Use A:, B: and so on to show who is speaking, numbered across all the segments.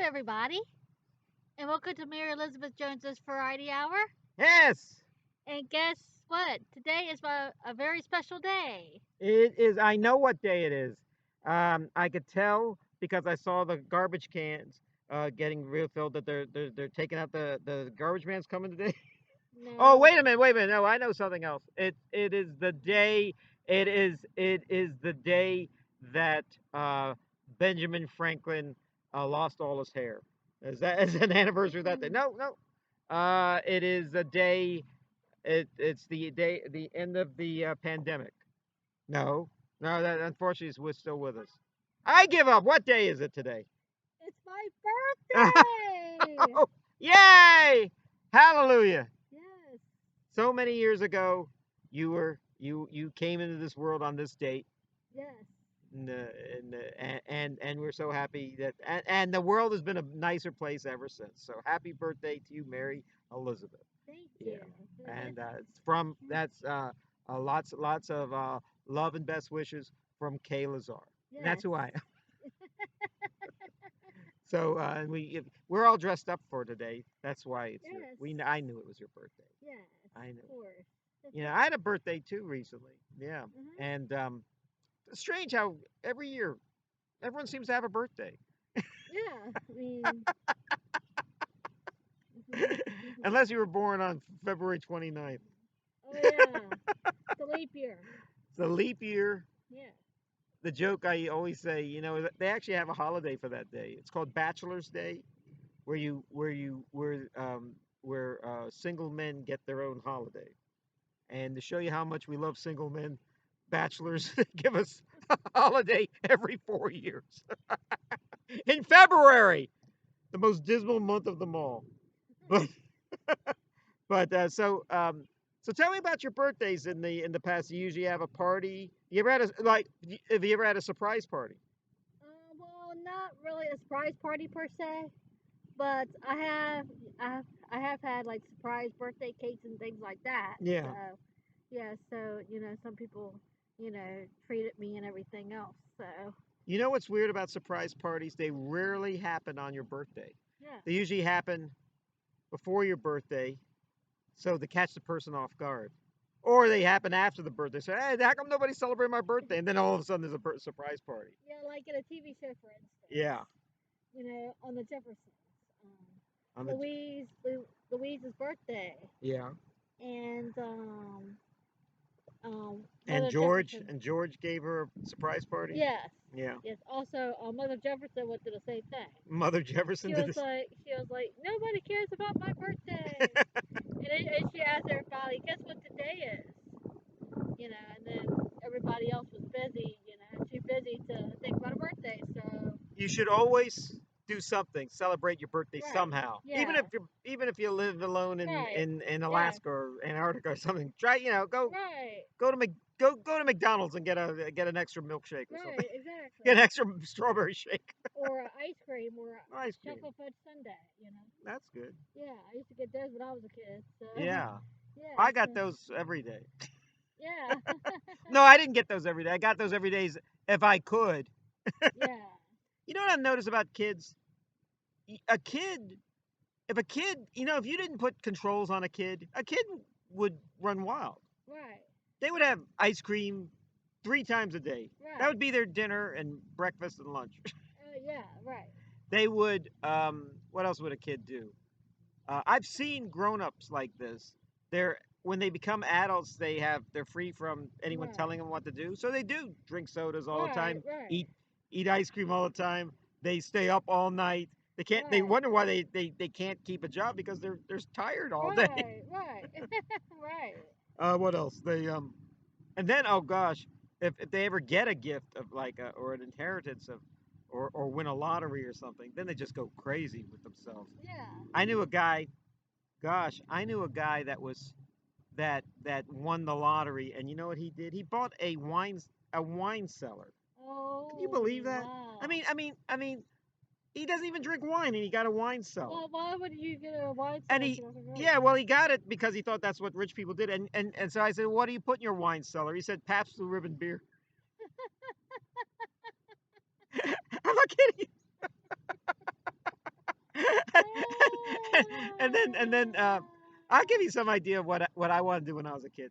A: everybody, and welcome to Mary Elizabeth Jones's Variety Hour.
B: Yes,
A: And guess what? Today is a very special day.
B: it is. I know what day it is. I could tell because I saw the garbage cans getting refilled that they're taking out the garbage man's coming today. Oh,
A: No,
B: wait a minute, wait a minute. No, I know something else. It is the day. It is the day that Benjamin Franklin lost all his hair. Is that is an anniversary of that day?
A: mm,
B: No, no. It is the day. It's the day, the end of the pandemic. No, no, that unfortunately is still with us. I give up. What day is it today?
A: it's my birthday.
B: Oh, yay! Hallelujah!
A: Yes,
B: So many years ago, you came into this world on this date,
A: yes,
B: and we're so happy that and the world has been a nicer place ever since. So happy birthday to you, Mary Elizabeth.
A: thank
B: Yeah,
A: you.
B: and it's from that's lots of love and best wishes from Kaye Lazar. And that's
A: Yes,
B: who I am. So we're all dressed up for today. That's why it's your
A: yes,
B: we I knew it was your birthday.
A: yes,
B: I
A: of
B: knew.
A: course.
B: I had a birthday too recently. Yeah,
A: Hmm.
B: and it's strange how every year everyone seems to have a birthday,
A: Yeah, I mean,
B: unless you were born on February 29th.
A: oh yeah, it's a leap year.
B: It's a leap year.
A: Yeah,
B: The joke I always say, they actually have a holiday for that day. It's called Bachelor's Day, where single men get their own holiday. And to show you how much we love single men, bachelors give us a holiday every 4 years in February, the most dismal month of them all. But but tell me about your birthdays in the past. You usually have a party. You ever had have you ever had a surprise party?
A: well, not really a surprise party per se. But I have had like surprise birthday cakes and things like that. So
B: Yeah.
A: yeah, so some people treated me and everything else. So
B: You know what's weird about surprise parties? They rarely happen on your birthday.
A: yeah,
B: They usually happen before your birthday, so to catch the person off guard. Or they happen after the birthday. So, hey, how come nobody celebrated my birthday? And then all of a sudden there's a surprise party.
A: yeah, like in a TV show, for instance,
B: Yeah.
A: on the Jeffersons,
B: On the
A: Louise Louise's birthday,
B: yeah.
A: and
B: And
A: Mother
B: George
A: Jefferson.
B: and George gave her a surprise party.
A: Yes,
B: Yeah.
A: yes. Also, Mother Jefferson went through the same thing.
B: Mother Jefferson
A: She
B: did
A: was
B: this.
A: like, nobody cares about my birthday. And she asked everybody, guess what today is? And then everybody else was busy, too busy to think about a birthday. So,
B: You should always do something, celebrate your birthday
A: right,
B: somehow.
A: yeah,
B: Even if you live alone in
A: right,
B: in, in
A: yes,
B: Alaska or Antarctica or something, try
A: right,
B: go to go to McDonald's and get an extra milkshake or something.
A: right,
B: Get
A: exactly.
B: an extra strawberry shake.
A: Or ice cream or
B: Ice cream.
A: chocolate fudge sundae.
B: That's good.
A: Yeah, I used to get those when I was a kid. So,
B: Yeah.
A: yeah,
B: I got
A: so,
B: those every day.
A: yeah,
B: No, I didn't get those every day. I got those every day if I could.
A: yeah,
B: You know what I've noticed about kids? A kid, if a kid, if you didn't put controls on a kid would run wild.
A: right,
B: They would have ice cream 3 times a day. That
A: right,
B: would be their dinner and breakfast and lunch.
A: yeah, right,
B: They would. What else would a kid do? I've seen grown-ups like this. They're when they become adults, they're free from anyone
A: right,
B: telling them what to do. So they do drink sodas all the
A: right,
B: time,
A: right,
B: eat ice cream all the time. They stay up all night. They can't. They
A: right,
B: wonder why they can't keep a job because they're tired all day.
A: right, right, right.
B: What else? And then oh gosh, if they ever get a gift of or an inheritance of or win a lottery or something, then they just go crazy with themselves.
A: Yeah.
B: I knew a guy. Gosh, I knew a guy that won the lottery, and you know what he did? He bought a wine cellar. Can you
A: Oh,
B: believe that? I
A: wow.
B: mean, I mean, I mean, he doesn't even drink wine, and he got a wine cellar.
A: Well, why would you get a wine
B: And
A: cellar if
B: he,
A: you wasn't rich?
B: yeah, well, he got it because he thought that's what rich people did. And so I said, what do you put in your wine cellar? He said, Pabst Blue Ribbon beer. I'm not kidding you. and then I'll give you some idea of what I wanted to do when I was a kid.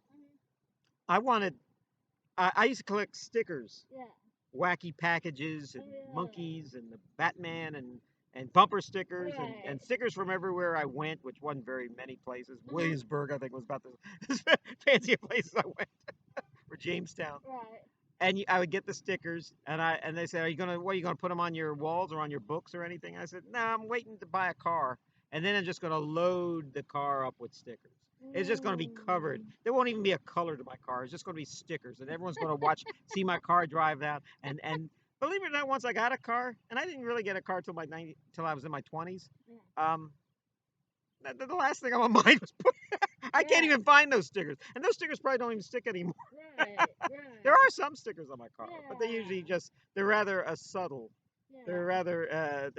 B: I wanted I used to collect stickers,
A: Yeah.
B: wacky packages and
A: Yeah.
B: monkeys and the Batman and bumper stickers and
A: Right.
B: stickers from everywhere I went, which wasn't very many places.
A: Mhm.
B: Williamsburg, I think, was about the fanciest places I went, or Jamestown.
A: Right.
B: And I would get the stickers, and they said, What are you gonna put them on your walls or on your books or anything?" I said, "No, I'm waiting to buy a car, and then I'm just gonna load the car up with stickers. It's just gonna be covered. There won't even be a color to my car. It's just gonna be stickers, and everyone's gonna see my car drive out. And believe it or not, once I got a car, and I didn't really get a car till I was in my 20s.
A: Yeah.
B: The last thing on my mind was I can't
A: Right.
B: even find those stickers, and those stickers probably don't even stick anymore.
A: Right. Right.
B: There are some stickers on my car, but they
A: Yeah.
B: usually they're rather subtle. They're
A: Yeah.
B: rather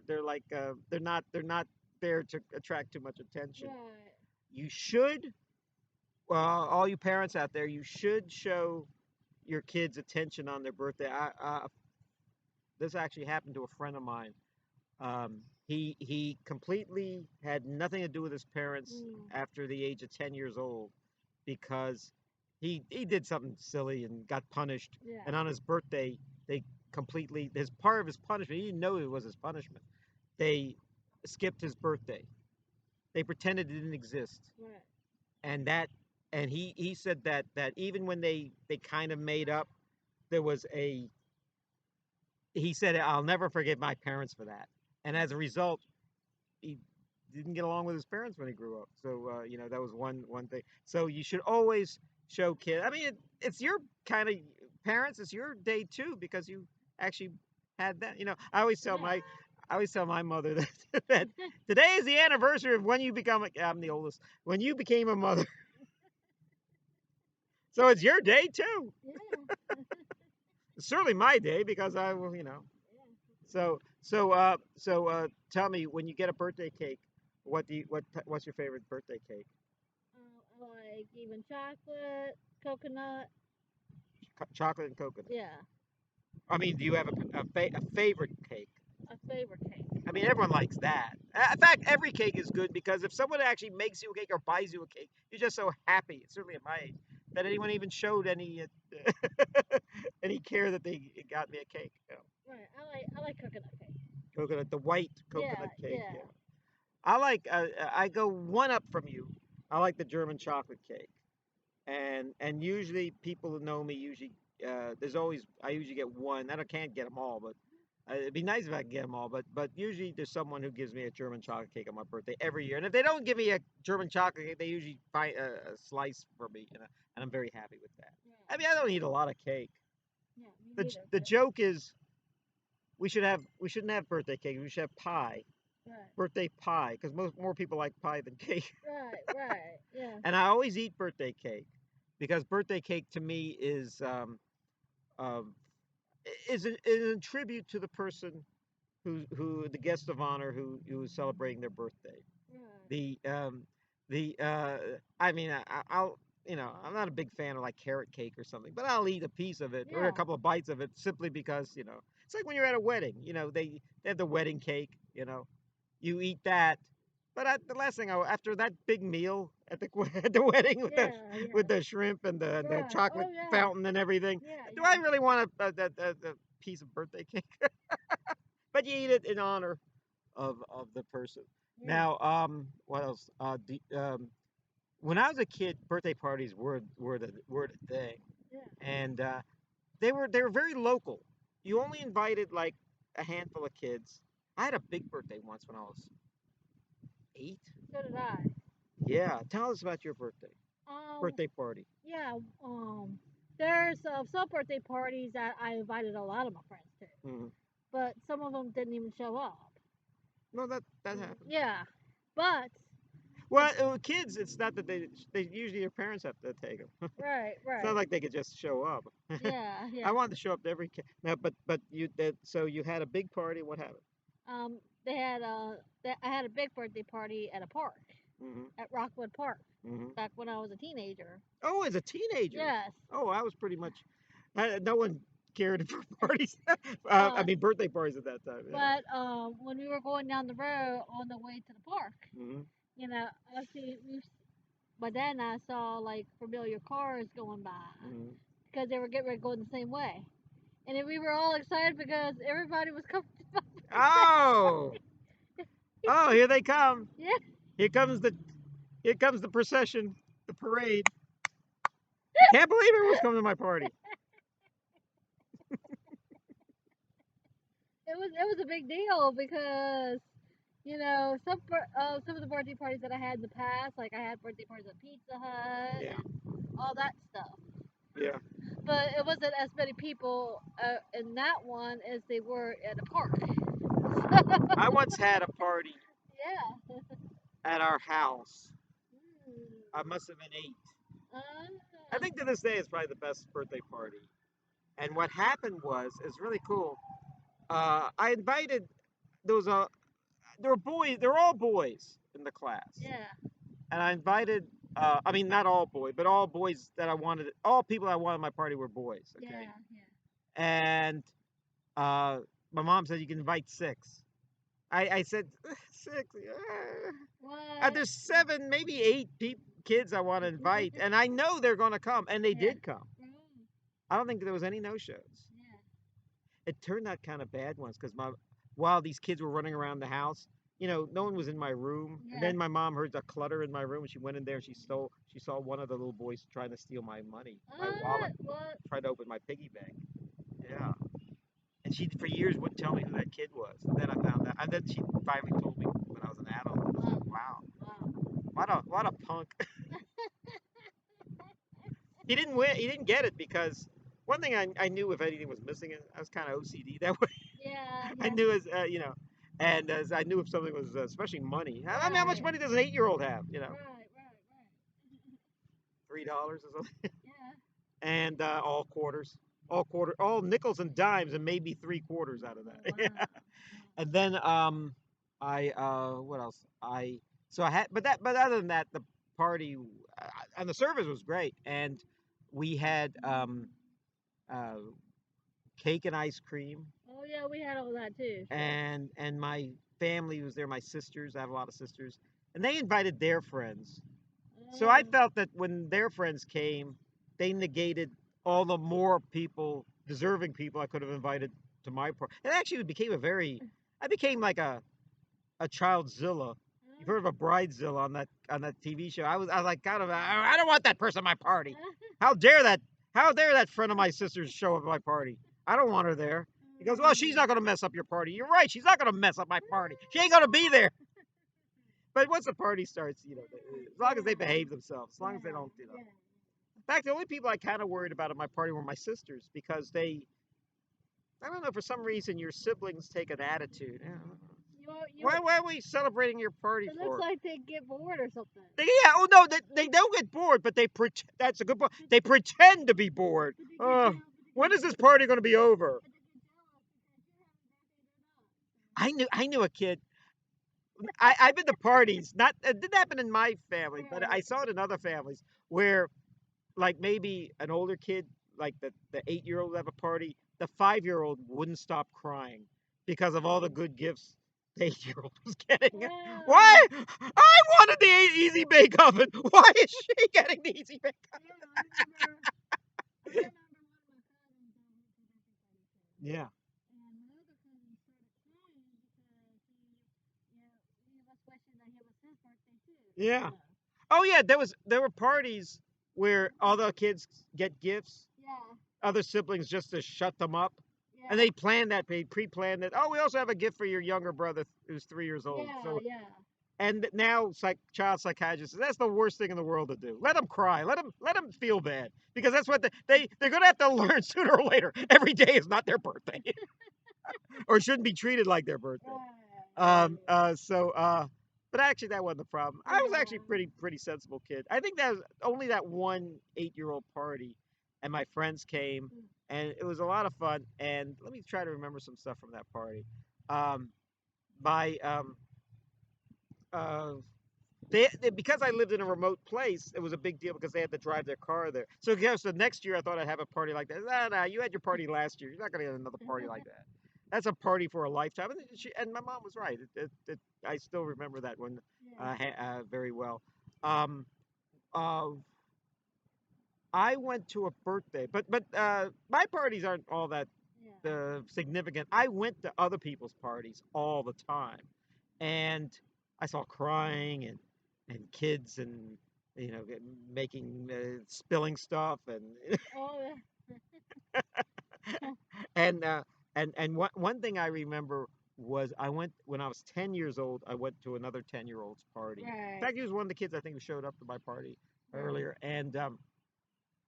B: they're like they're not there to attract too much attention.
A: Right.
B: You should, all you parents out there, you should show your kids attention on their birthday. This actually happened to a friend of mine. He completely had nothing to do with his parents after the age of 10 years old because he did something silly and got punished.
A: Yeah.
B: And on his birthday, they completely his part of his punishment. He didn't know it was his punishment. They skipped his birthday. They pretended it didn't exist.
A: Right.
B: And he said that even when they kind of made up, there was a he said, "I'll never forgive my parents for that." And as a result, he didn't get along with his parents when he grew up. So that was one thing. So you should always show kids. I mean, it's your kind of parents. It's your day too because you actually had that. I always tell my mother that today is the anniversary of when you become. I'm the oldest. When you became a mother. So it's your day too.
A: Yeah.
B: It's certainly my day because I will. So tell me, when you get a birthday cake, what's your favorite birthday cake?
A: I like even chocolate, coconut.
B: Chocolate and coconut.
A: Yeah.
B: I mean, do you have a favorite cake?
A: A favorite cake.
B: I mean, everyone likes that. In fact, every cake is good because if someone actually makes you a cake or buys you a cake, you're just so happy. Certainly at my age, that anyone even showed any any care that they got me a cake.
A: Right. I like coconut cake.
B: Coconut, the white coconut
A: Yeah.
B: cake.
A: Yeah.
B: Yeah. I like. I go one up from you. I like the German chocolate cake, and usually people who know me usually there's always I usually get one. I can't get them all, but it'd be nice if I could get them all. But usually there's someone who gives me a German chocolate cake on my birthday every year. And if they don't give me a German chocolate cake, they usually find a slice for me, and I'm very happy with that. I mean, I don't eat a lot of cake.
A: Yeah. Me
B: The
A: neither.
B: the joke is we shouldn't have birthday cake. We should have pie.
A: Right.
B: Birthday pie, because more people like pie than cake.
A: Right. Right. Yeah.
B: And I always eat birthday cake because birthday cake to me um, is a tribute to the person who the guest of honor who is celebrating their birthday.
A: Right.
B: The I mean I'll I'm not a big fan of like carrot cake or something, but I'll eat a piece of it or a
A: Yeah.
B: couple of bites of it simply because it's like when you're at a wedding. They have the wedding cake. You eat that. But the last thing after that big meal at the at the wedding with
A: Yeah.
B: with
A: Yeah.
B: the shrimp and the
A: Right.
B: chocolate
A: Oh yeah.
B: fountain and everything,
A: Yeah.
B: do I
A: Yeah.
B: really want a piece of birthday cake? But you eat it in honor of the person.
A: Yeah.
B: Now, what else? When I was a kid, birthday parties were the thing,
A: Yeah.
B: and they were very local. You only invited like a handful of kids. I had a big birthday once when I was 8.
A: So did I.
B: Yeah, tell us about your
A: Um.
B: birthday party.
A: Yeah. There's some birthday parties that I invited a lot of my friends to,
B: Hmm.
A: but some of them didn't even show up.
B: No, that happens.
A: Yeah. But
B: Well, kids, it's not that they usually their parents have to take them.
A: right.
B: It's not
A: Right.
B: like they could just show up.
A: Yeah.
B: I
A: Yeah.
B: wanted to show up to every kid. Now, but so you had a big party. What happened?
A: Um. They had I had a big birthday party at a park
B: Hmm.
A: at Rockwood Park
B: Hmm.
A: back when I was a teenager.
B: Oh, as a teenager.
A: Yes.
B: Oh, I was pretty much. No one. cared for parties. I
A: But
B: mean, birthday parties at that time. Yeah.
A: when we were going down the road on the way to the park,
B: Hmm.
A: you know, I see my dad and I saw like familiar cars going by
B: Hmm.
A: because they were getting ready to go the same way, and then we were all excited because everybody was coming to my
B: Oh, oh, here they come.
A: yeah.
B: Here comes the here comes the procession, the parade. Can't believe everyone's coming to my party.
A: It was a big deal because some of the birthday parties that I had in the past, like I had birthday parties at Pizza Hut
B: Yeah,
A: and all that stuff.
B: yeah.
A: But it wasn't as many people in that one as they were at a park.
B: I once had a party
A: Yeah.
B: at our house.
A: Mm.
B: I must have been 8. I
A: Uh,
B: think to this day it's probably the best birthday party. And what happened was, it's really cool. I invited those there were boys. They're all boys in the class,
A: yeah.
B: and I invited. I mean, not all boys, but all boys that I wanted. All people I wanted at my party were boys.
A: Yeah.
B: Okay,
A: Yeah.
B: and uh, my mom said you can invite 6. I said 6.
A: What?
B: There's 7, maybe 8 kids I want to invite, and I know they're going to come, and they
A: Yeah.
B: did come.
A: Mm.
B: I don't think there was any no shows.
A: Yeah.
B: It turned out kind of bad ones because while these kids were running around the house, no one was in my room. And
A: Yeah.
B: then my mom heard the clutter in my room, and she went in there and she saw one of the little boys trying to steal my money, my wallet,
A: What?
B: tried to open my piggy bank. Yeah. And she for years wouldn't tell me who that kid was. And then I found out, and then she finally told me when I was an adult. I was like, wow,
A: Wow.
B: what a punk. He didn't win. He didn't get it because one thing I knew if anything was missing, I was kind of OCD that way.
A: Yeah.
B: I
A: Yeah.
B: knew and as I knew if something was, especially money. I mean, how much
A: Right.
B: money does an 8-year-old have?
A: Right. Right.
B: $3 or something,
A: Yeah.
B: and all nickels and dimes, and maybe 3 quarters out of
A: Oh,
B: that.
A: wow.
B: And then I what else? So I had, but other than that, the party and the service was great, and we had uh, cake and ice cream,
A: Oh yeah, we had all that too. Sure.
B: and my family was there. My sisters, I have a lot of sisters, and they invited their friends. So I
A: Oh.
B: felt that when their friends came, they negated all the more people, deserving people I could have invited to my party. It actually became I became like a childzilla. You've heard of a bridezilla on that TV show. I was like, God, I don't want that person at my party. How dare that? How dare that friend of my sister's show up at my party? I don't want her there. He goes, well, she's not going to mess up your party. You're right. She's not going to mess up my party. She ain't going to be there. But once the party starts, as long as they behave themselves, as long as they don't, In fact, the only people I kind of worried about at my party were my sisters because I don't know, for some reason your siblings take an attitude. Why are we celebrating your party
A: It looks
B: for?
A: like they get bored or something.
B: Yeah, oh no, they don't get bored, but that's a good point. They pretend to be bored. When is this party going to be over? I knew a kid. I've been to parties. Not It didn't happen in my family, but I saw it in other families where, like, maybe an older kid, like the 8-year-old would have a party, the 5-year-old wouldn't stop crying because of all the good gifts the 8-year-old was getting. Why? I wanted the easy bake oven. Why is she getting the easy bake oven? Yeah. Yeah. Oh yeah, there were parties where all the kids get gifts,
A: Yeah.
B: other siblings just to shut them up. And
A: Yeah.
B: they planned that, they pre-planned it. Oh, we also have a gift for your younger brother who's 3 years old.
A: Yeah.
B: So,
A: Yeah.
B: and now child psychiatrists, that's the worst thing in the world to do. Let them cry. Let them feel bad because that's what they're gonna have to learn sooner or later. Every day is not their birthday, or shouldn't be treated like their birthday. But actually, that wasn't the problem. I was actually a pretty sensible kid. I think that was only that one 8-year-old party, and my friends came, and it was a lot of fun. And let me try to remember some stuff from that party. Um, my uh, because I lived in a remote place, it was a big deal because they had to drive their car there. So yeah, so next year I thought I'd have a party like that. No, no, you had your party last year. You're not gonna get another party like that. That's a party for a lifetime. And my mom was right. I still remember that one
A: Yeah.
B: very well. Um, uh, I went to a birthday, but my parties aren't all that
A: Yeah.
B: significant. I went to other people's parties all the time, and I saw crying and kids and making spilling stuff
A: Oh.
B: and uh, and one thing I remember was I went when I was 10 years old. I went to another 10-year-old's party. In
A: Right.
B: fact, he was one of the kids I think who showed up to my party
A: Right.
B: earlier, and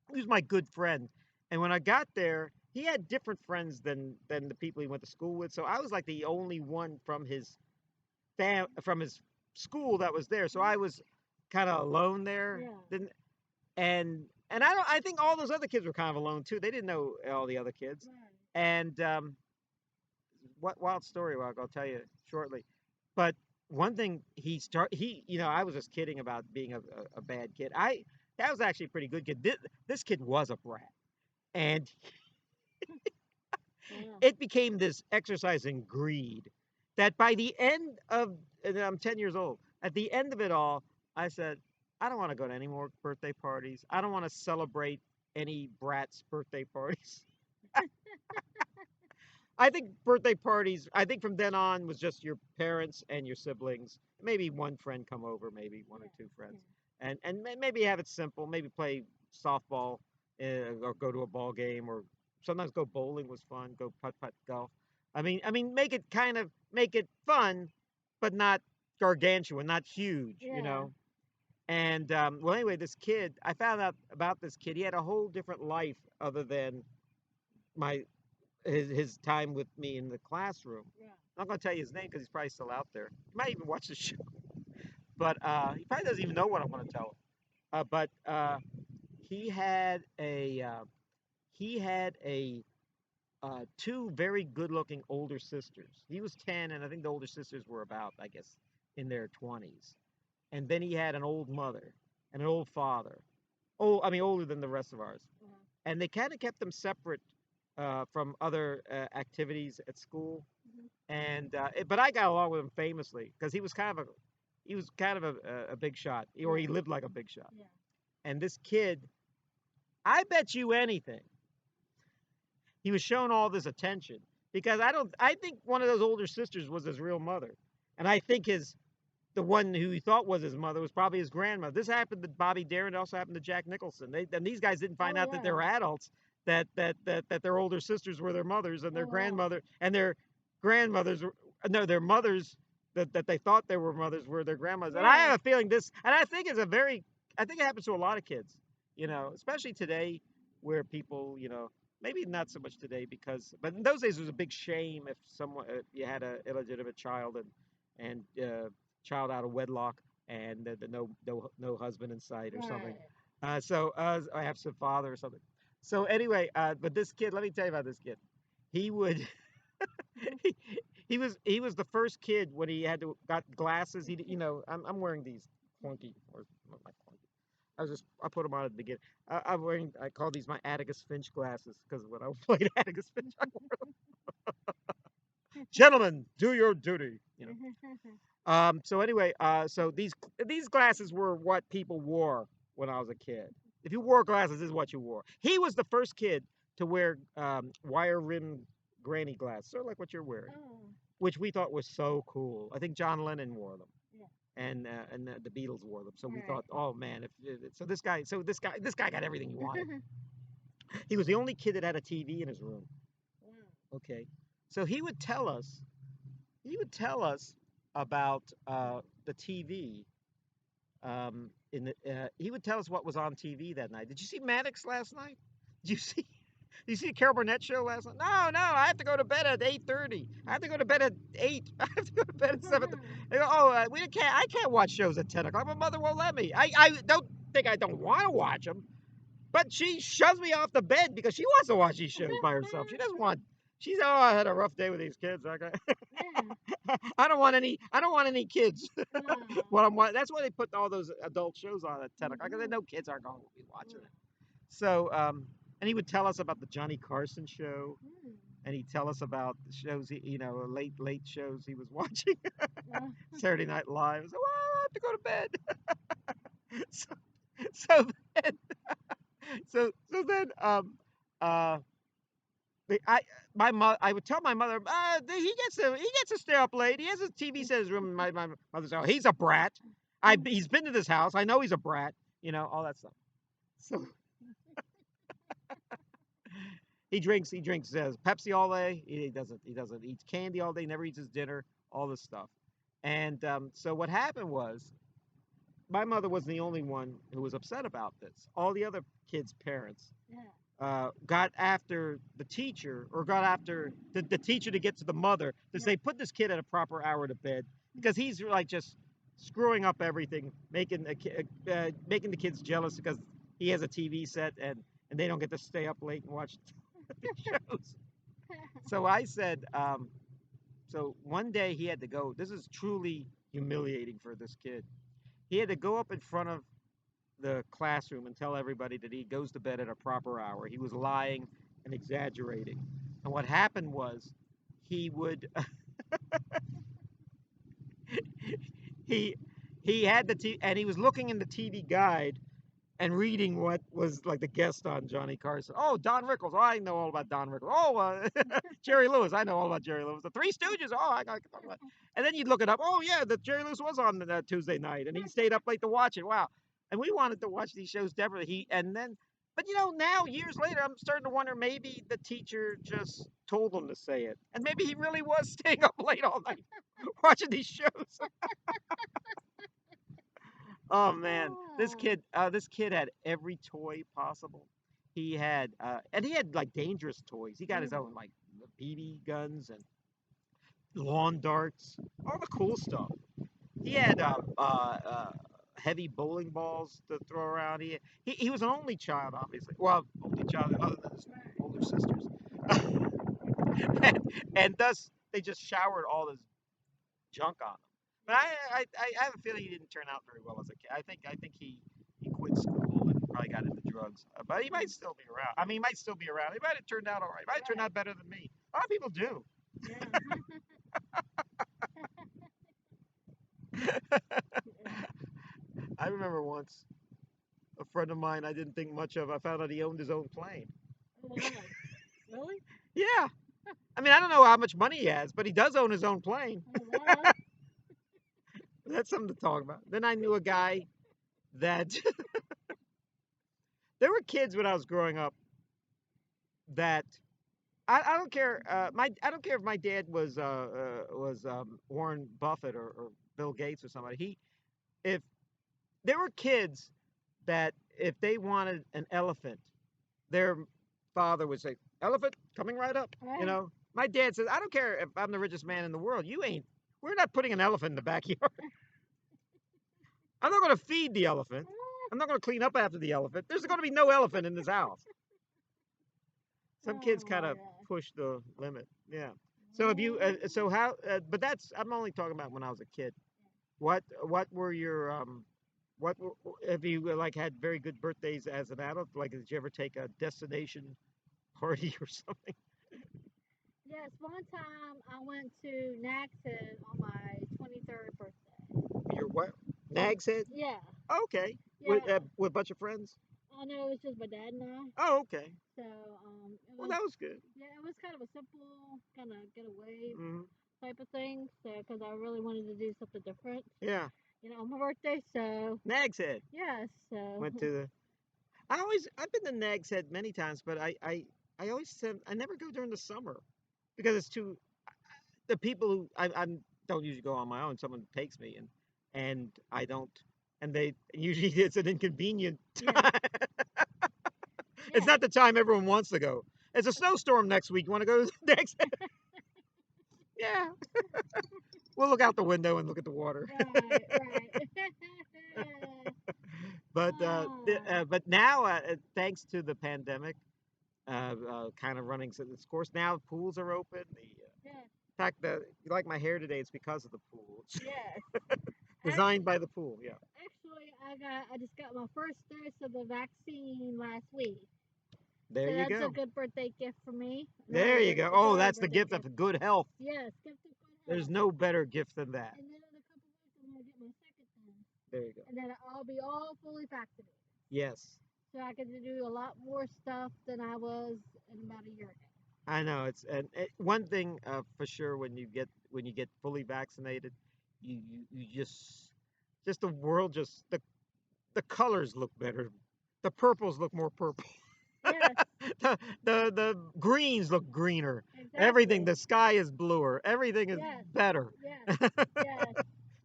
B: he was my good friend. And when I got there, he had different friends than the people he went to school with. So I was like the only one from his school that was there. So I was kind of alone there.
A: Yeah.
B: Didn't and I think all those other kids were kind of alone too. They didn't know all the other kids.
A: Right.
B: And what wild story? Well, I'll tell you shortly. But one thing he I was just kidding about being a bad kid. That was actually a pretty good kid. This kid was a brat, and
A: Yeah.
B: it became this exercise in greed that by the end of, and I'm 10 years old, at the end of it all, I said, I don't want to go to any more birthday parties. I don't want to celebrate any brat's birthday parties. I think birthday parties, I think from then on was just your parents and your siblings, maybe one friend come over, maybe one
A: Yeah.
B: or two
A: Yeah.
B: friends, and maybe have it simple, maybe play softball or go to a ball game, or sometimes go bowling was fun, go putt putt golf. I mean, make it fun, but not gargantuan, not huge, you
A: Yeah.
B: know. And well, anyway, this kid, I found out about this kid. He had a whole different life other than my his time with me in the classroom.
A: Yeah.
B: I'm not going to tell you his name because he's probably still out there. He might even watch the show, but he probably doesn't even know what I'm going to tell him. But he had a he had a two very good-looking older sisters. He was 10, and I think the older sisters were about, I guess, in their 20s. And then he had an old mother and an old father. Oh, I mean, older than the rest of ours.
A: Uh-huh.
B: And they kind of kept them separate from other activities at school.
A: Mhm.
B: But I got along with him famously because he was kind of a big shot, or he
A: Yeah.
B: lived like a big shot.
A: Yeah.
B: And this kid, I bet you anything, he was shown all this attention because I think one of those older sisters was his real mother, and I think his the one who he thought was his mother was probably his grandmother. This happened to Bobby Darin. It also happened to Jack Nicholson. And these guys didn't find
A: Oh
B: out that they
A: wow.
B: were adults, that their older sisters were their mothers, and
A: Oh wow.
B: their grandmothers were no, their mothers that they thought they were mothers were their grandmothers. And I
A: Yeah.
B: have a feeling this, and I think it happens to a lot of kids, especially today, where people, maybe not so much today but in those days it was a big shame if you had a illegitimate child and child out of wedlock and no husband in sight or something.
A: Right.
B: I have some father or something. So anyway, but this kid, let me tell you about this kid. He would he, he was the first kid when he had to got glasses. I'm wearing these clunky or not my clunky. I put them on at the beginning. I call these my Atticus Finch glasses because when I played Atticus Finch, gentlemen, do your duty. So anyway, so these glasses were what people wore when I was a kid. If you wore glasses, this is what you wore. He was the first kid to wear wire rimmed granny glasses, sort of like what you're wearing,
A: Oh.
B: which we thought was so cool. I think John Lennon wore them,
A: Yeah.
B: and the Beatles wore them. So we
A: Right.
B: thought, oh man, this guy got everything he wanted. He was the only kid that had a TV in his room.
A: Wow.
B: Okay, so he would tell us about the TV. He would tell us what was on TV that night. Did you see Maddox last night? Did you see? Did you see the Carol Burnett show last night? No, no. I have to go to bed at 8:30. I have to go to bed at 8. I have to go to bed at 7. They go, oh, I can't watch shows at 10 o'clock. My mother won't let me. I don't think I don't want to watch them, but she shoves me off the bed because she wants to watch these shows by herself. She doesn't want She said, "Oh, I had a rough day with these kids.
A: Yeah.
B: I don't want any. I don't want any kids.
A: Oh.
B: That's why they put all those adult shows on at 10 o'clock because they
A: Mhm.
B: know kids aren't going to be watching
A: Mm.
B: it. So, and he would tell us about the Johnny Carson show,
A: Mm.
B: and he'd tell us about the shows late shows he was watching,
A: Uh,
B: Saturday Night Live. So, well, I have to go to bed. so, so then, so then, uh, I I would tell my mother, he gets to stay up late. He has a TV set in his room. And my mother said, oh, he's a brat. He's been to this house. I know he's a brat. All that stuff. So he drinks Pepsi all day. He doesn't eat candy all day. Never eats his dinner. All this stuff. And so what happened was my mother wasn't the only one who was upset about this. All the other kids' parents
A: yeah.
B: got after the teacher or got after the teacher to get to the mother to say put this kid at a proper hour to bed because he's like just screwing up everything, making the kids jealous because he has a TV set and they don't get to stay up late and watch the shows. So I said, so one day he had to go. This is truly humiliating for this kid. He had to go up in front of the classroom and tell everybody that he goes to bed at a proper hour. He was lying and exaggerating. And what happened was he would he he had and he was looking in the TV guide and reading what was like the guest on Johnny Carson. Oh, Don Rickles. Oh, I know all about Don Rickles. Oh, Jerry Lewis. I know all about Jerry Lewis. The Three Stooges. Oh, I got to talk about. And then you'd look it up. Oh, yeah, the Jerry Lewis was on that Tuesday night, and he stayed up late to watch it. Wow. And we wanted to watch these shows desperately. But now years later, I'm starting to wonder maybe the teacher just told him to say it, and maybe he really was staying up late all night watching these shows. Oh man, this kid had every toy possible. And he had like dangerous toys. He got his own like BB guns and lawn darts, all the cool stuff. He had heavy bowling balls to throw around. He was an only child, obviously. Well, only child other than his older sisters, and thus they just showered all this junk on him. But I have a feeling he didn't turn out very well as a kid. I think he quit school and probably got into drugs. But he might still be around. I mean, he might still be around. He might have turned out all right. He might have turned out better than me. A lot of people do.
A: Yeah.
B: I remember once a friend of mine I didn't think much of. I found out he owned his own plane.
A: Wow. Really?
B: Yeah. I mean, I don't know how much money he has, but he does own his own plane.
A: Oh, wow.
B: That's something to talk about. Then I knew a guy that there were kids when I was growing up that I don't care. I don't care if my dad was Warren Buffett or Bill Gates or somebody. If there were kids that if they wanted an elephant, their father would say, "Elephant coming right up." You
A: Right.
B: know, my dad says, "I don't care if I'm the richest man in the world. You ain't. We're not putting an elephant in the backyard. I'm not going to feed the elephant. I'm not going to clean up after the elephant. There's going to be no elephant in this house." Some kids
A: Oh
B: kind
A: my
B: of
A: God.
B: push the limit. Yeah. So if you so how but that's I'm only talking about when I was a kid. What were your have you like had very good birthdays as an adult? Like did you ever take a destination party or something?
A: Yes, one time I went to Naxton on my 23rd birthday.
B: Your what? Nag's Head?
A: Yeah,
B: Okay.
A: yeah.
B: With a bunch of friends?
A: I know it was just my dad and I.
B: Oh, okay.
A: So it
B: Well,
A: was
B: that was good.
A: yeah, it was kind of a simple kind of getaway
B: Hmm.
A: type of thing. So because I really wanted to do something different,
B: Yeah.
A: on my birthday. So
B: Nag's Head.
A: yes, so
B: Went to the I've been to Nag's Head many times, but I always said I never go during the summer because it's too the people who I don't usually go on my own. Someone takes me and I don't and they usually it's an inconvenient
A: yeah,
B: time. It's
A: yeah.
B: not the time everyone wants to go. It's a snowstorm next week. You want to go next? Yeah, we'll look out the window and look at the water.
A: Right, right.
B: But
A: Oh,
B: but now thanks to the pandemic, kind of running its course. Now pools are open.
A: Yeah.
B: In fact, you like my hair today, it's because of the pool. It's
A: Yes.
B: designed by the pool. Yeah.
A: Actually, I just got my first dose of the vaccine last week.
B: There
A: So
B: you
A: that's a
B: go.
A: good birthday gift for me. Not
B: There you
A: really.
B: go.
A: It's
B: Oh,
A: not a
B: that's the
A: birthday
B: gift
A: gift.
B: of good health.
A: Yes, gift of good
B: There's
A: health.
B: no better gift than that.
A: And then in a couple weeks, I'm gonna get my second one.
B: There you go.
A: And then I'll be all fully vaccinated.
B: Yes.
A: So I get to do a lot more stuff than I was in about a year ago.
B: I know it's and one thing for sure when you get fully vaccinated, you just the world just the colors look better. The purples look more purple.
A: Yes,
B: The greens look greener. Everything,
A: exactly.
B: the sky is bluer. Everything is
A: Yes,
B: better.
A: yes, yes,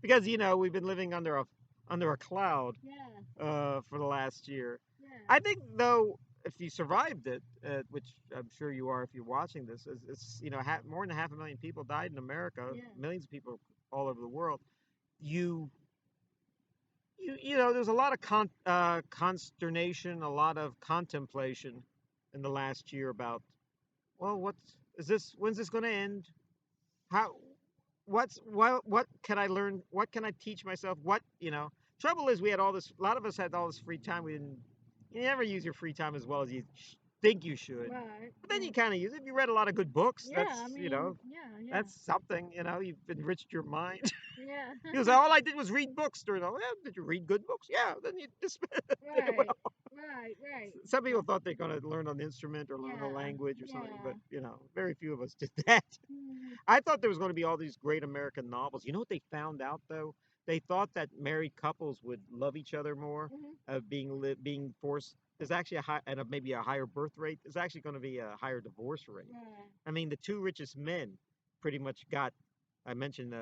B: Because we've been living under a cloud
A: yes,
B: for the last year.
A: yes,
B: I think though, if you survived it, which I'm sure you are if you're watching this, it's more than 500,000 people died in America,
A: yes,
B: millions of people all over the world. You there's a lot of consternation, a lot of contemplation in the last year about, well, when's this going to end? How what can I learn? What can I teach myself? Trouble is we had all this, a lot of us had all this free time. You never use your free time as well as you think you should.
A: right.
B: But then
A: Yeah,
B: you kind of use it. If you read a lot of good books,
A: yeah. I mean, yeah, yeah,
B: that's something, you've enriched your mind.
A: yeah.
B: Because all I did was read books during all. Well, did you read good books? Yeah. Then you just
A: Right, right, right.
B: some
A: Yeah,
B: people thought they're going to learn an instrument or learn a
A: yeah,
B: language or something, but
A: yeah.
B: very few of us did that.
A: Mm-hmm.
B: I thought there was going to be all these great American novels. You know what they found out though? They thought that married couples would love each other more,
A: Mm-hmm.
B: being forced. There's actually a high and maybe a higher birth rate. There's actually going to be a higher divorce rate.
A: Right.
B: I mean, the two richest men pretty much got. I mentioned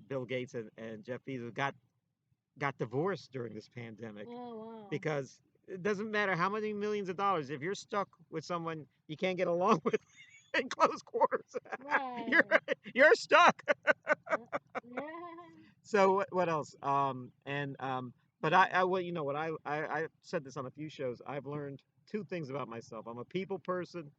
B: Bill Gates and Jeff Bezos got divorced during this pandemic
A: Oh wow.
B: because it doesn't matter how many millions of dollars, if you're stuck with someone you can't get along with in close quarters, you're
A: Right.
B: you're stuck.
A: Yeah.
B: So what else? But well, you know what? I said this on a few shows. I've learned two things about myself. I'm a people person,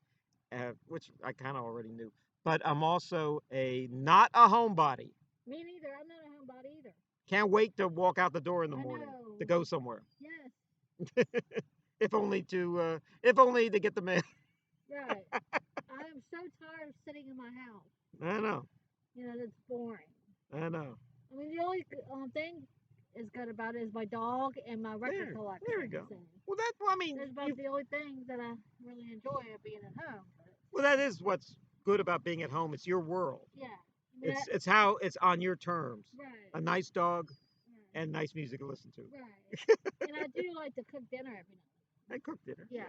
B: which I kind of already knew, but I'm also not a homebody.
A: Me neither. I'm not a homebody either.
B: Can't wait to walk out the door in the
A: I
B: morning
A: know.
B: to go somewhere.
A: Yes.
B: If only to get the mail.
A: Right. I am so tired of sitting in my house.
B: I know.
A: That's boring.
B: I know.
A: I mean, the only thing is good about it is my dog and my record
B: There we
A: collection.
B: go.
A: So
B: Well, well, I mean,
A: that's about the only things that I really enjoy of being at home. But
B: well, that is what's good about being at home. It's your world.
A: yeah. I mean,
B: It's how it's on your terms.
A: right.
B: A nice dog
A: Right.
B: and nice music to listen to.
A: Right. And I do like to cook dinner every night.
B: I cook dinner.
A: Yeah.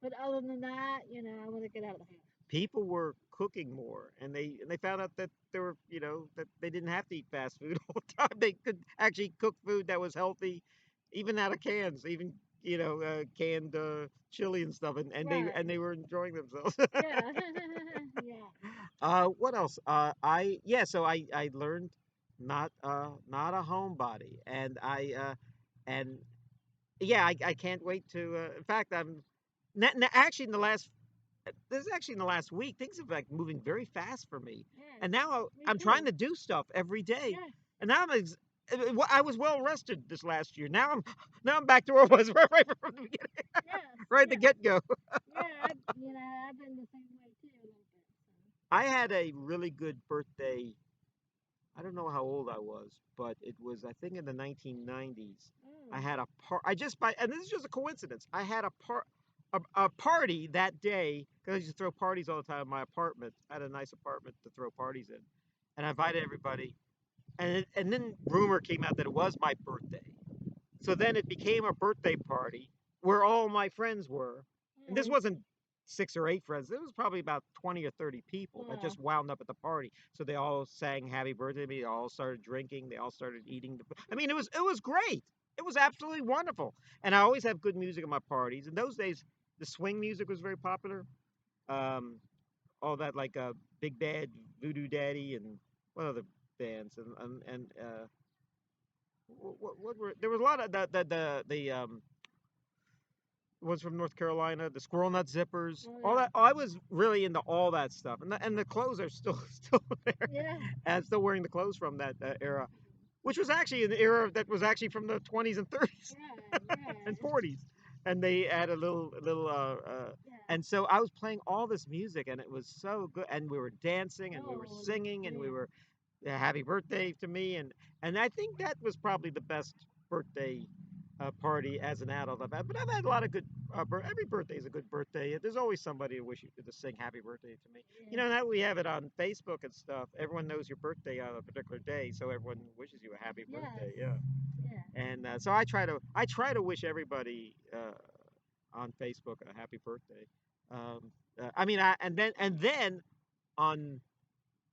A: But other than that, I want to get out of the house.
B: People were cooking more, and they found out that there were that they didn't have to eat fast food all the time. They could actually cook food that was healthy, even out of cans, even canned chili and stuff, and
A: Right.
B: they were enjoying themselves.
A: Yeah. Yeah.
B: What else? So I learned not a homebody, and yeah, I can't wait to. In fact, actually in the last this is actually in the last week. Things have like moving very fast for me,
A: Yes.
B: and now
A: Me
B: I'm trying
A: too.
B: to do stuff every day,
A: Yeah.
B: and now I was well rested this last year. Now I'm back to where I was right from the beginning,
A: Yes.
B: right at the
A: Yeah.
B: get go.
A: Yeah. I've been the same way too a little bit.
B: I had a really good birthday. I don't know how old I was, but it was, I think, in the 1990s.
A: So.
B: I had a I just and this is just a coincidence. I had a party that day because I used to throw parties all the time in my apartment. I had a nice apartment to throw parties in, and I invited everybody. And then rumor came out that it was my birthday. So then it became a birthday party where all my friends were. And this
A: Oh.
B: wasn't 6 or 8 friends. It was probably about 20 or 30 people that
A: Oh.
B: just wound up at the party. So they all sang happy birthday to me. They all started drinking. They all started eating. I mean, it was great. It was absolutely wonderful. And I always have good music at my parties. In those days, the swing music was very popular. Um, all that like Big Bad, Voodoo Daddy, and what other bands and what were there was a lot of the ones from North Carolina, the squirrel nut zippers,
A: Oh
B: all
A: yeah.
B: that. I was really into all that stuff, and the clothes are still still there,
A: Yeah.
B: and still wearing the clothes from that era, which was actually an era that was actually from the 20s and 30s
A: Right.
B: and
A: Right.
B: 40s, and they had a little.
A: Yeah.
B: And so I was playing all this music, and it was so good, and we were dancing, and we were
A: Oh
B: singing, and we
A: man.
B: were happy birthday to me, and I think that was probably the best birthday party as an adult I've had. But I've had a lot of good. Every birthday is a good birthday. There's always somebody to wish you to sing happy birthday to me. You
A: Yeah.
B: know, now we have it on Facebook and stuff. Everyone knows your birthday on a particular day, so everyone wishes you a happy
A: Yes.
B: birthday. Yeah,
A: Yeah.
B: and so I try to wish everybody on Facebook a happy birthday. I mean, on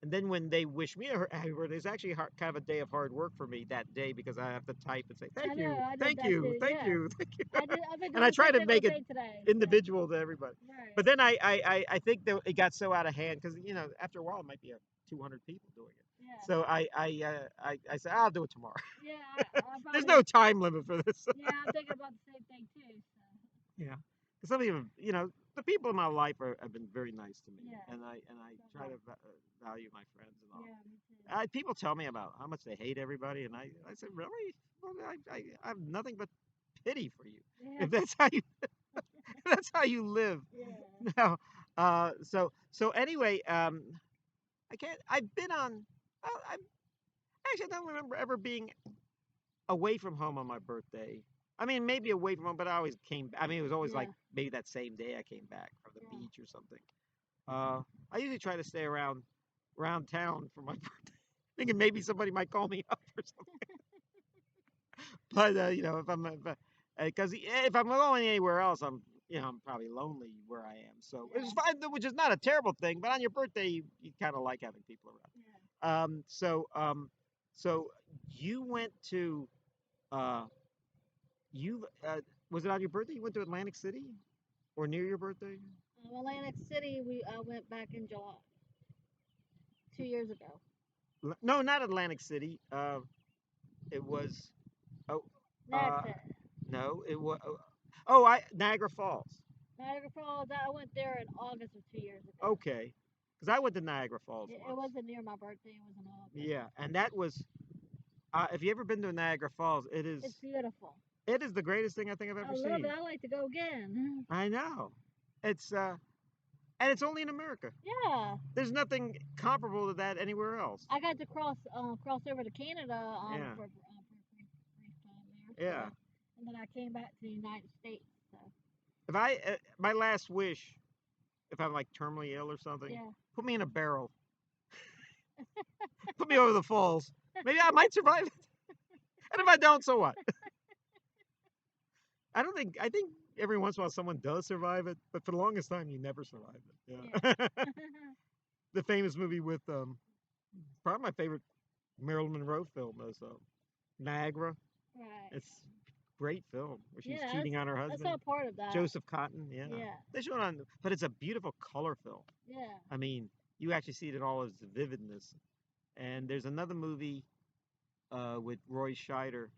B: and then when they wish me a happy birthday, it's actually kind of a day of hard work for me that day because I have to type and say
A: I
B: thank
A: know.
B: you,
A: I did
B: thank
A: that
B: you,
A: too.
B: thank
A: Yeah.
B: you, thank you,
A: I did. I've been
B: and
A: doing
B: I
A: the
B: try
A: same
B: to
A: thing all
B: make it
A: day today. So.
B: individual to everybody. But
A: Right.
B: then I think that it got so out of hand because after a while it might be 200 people doing it.
A: Yeah.
B: So I said I'll do it tomorrow.
A: Yeah. I
B: There's
A: probably.
B: no time limit for this.
A: Yeah. I'm thinking about the same thing too. So.
B: Yeah, because some of the people in my life have been very nice to me,
A: Yeah.
B: and I
A: So
B: try
A: far.
B: to value my friends and all.
A: Yeah. Me too.
B: People tell me about how much they hate everybody, and I said, really? Well, I have nothing but pity for you
A: Yeah.
B: if that's how you if that's how you live.
A: Yeah.
B: Now, so anyway, I can't. I've been on. I actually don't remember ever being away from home on my birthday. I mean, maybe away from home, but I always came. I mean, it was always like
A: Yeah.
B: maybe that same day I came back from the
A: Yeah.
B: beach or something. I usually try to stay around town for my birthday, thinking maybe somebody might call me up or something. But if I'm because if I'm going anywhere else, I'm probably lonely where I am. So it's
A: Yeah.
B: fine, which is not a terrible thing. But on your birthday, you kind of like having people
A: Yeah.
B: around. So you went to uh, you was it on your birthday? You went to Atlantic City or near your birthday?
A: Atlantic City. I went back in July 2 years ago.
B: No, not Atlantic City. It was oh
A: Next,
B: uh, no, it was oh I Niagara Falls.
A: Niagara Falls. I went there in August of 2 years ago.
B: Okay, because I went to Niagara Falls
A: It
B: once.
A: wasn't near my birthday. It was in August.
B: Yeah, and that was if you ever been to Niagara Falls, it is
A: It's beautiful.
B: it is the greatest thing I think I've
A: I
B: ever
A: love it.
B: seen.
A: I like to go again.
B: I know, it's and it's only in America.
A: Yeah.
B: There's nothing comparable to that anywhere else.
A: I got to cross over to Canada
B: Yeah,
A: for a brief time there. So,
B: yeah.
A: and then I came back to the United States. So
B: If I my last wish, if I'm like terminally ill or something,
A: yeah.
B: put me in a barrel, put me over the falls. Maybe I might survive it. And if I don't, so what? I think every once in a while someone does survive it, but for the longest time you never survive it. Yeah.
A: Yeah.
B: The famous movie with probably my favorite Marilyn Monroe film is Niagara.
A: Right.
B: It's a great film where she's
A: Yeah.
B: cheating on her
A: That's
B: husband,
A: all part of that.
B: Joseph Cotton. Yeah,
A: Yeah.
B: they show it on, but it's a beautiful color film.
A: Yeah.
B: I mean, you actually see it in all its vividness. And there's another movie with Roy Scheider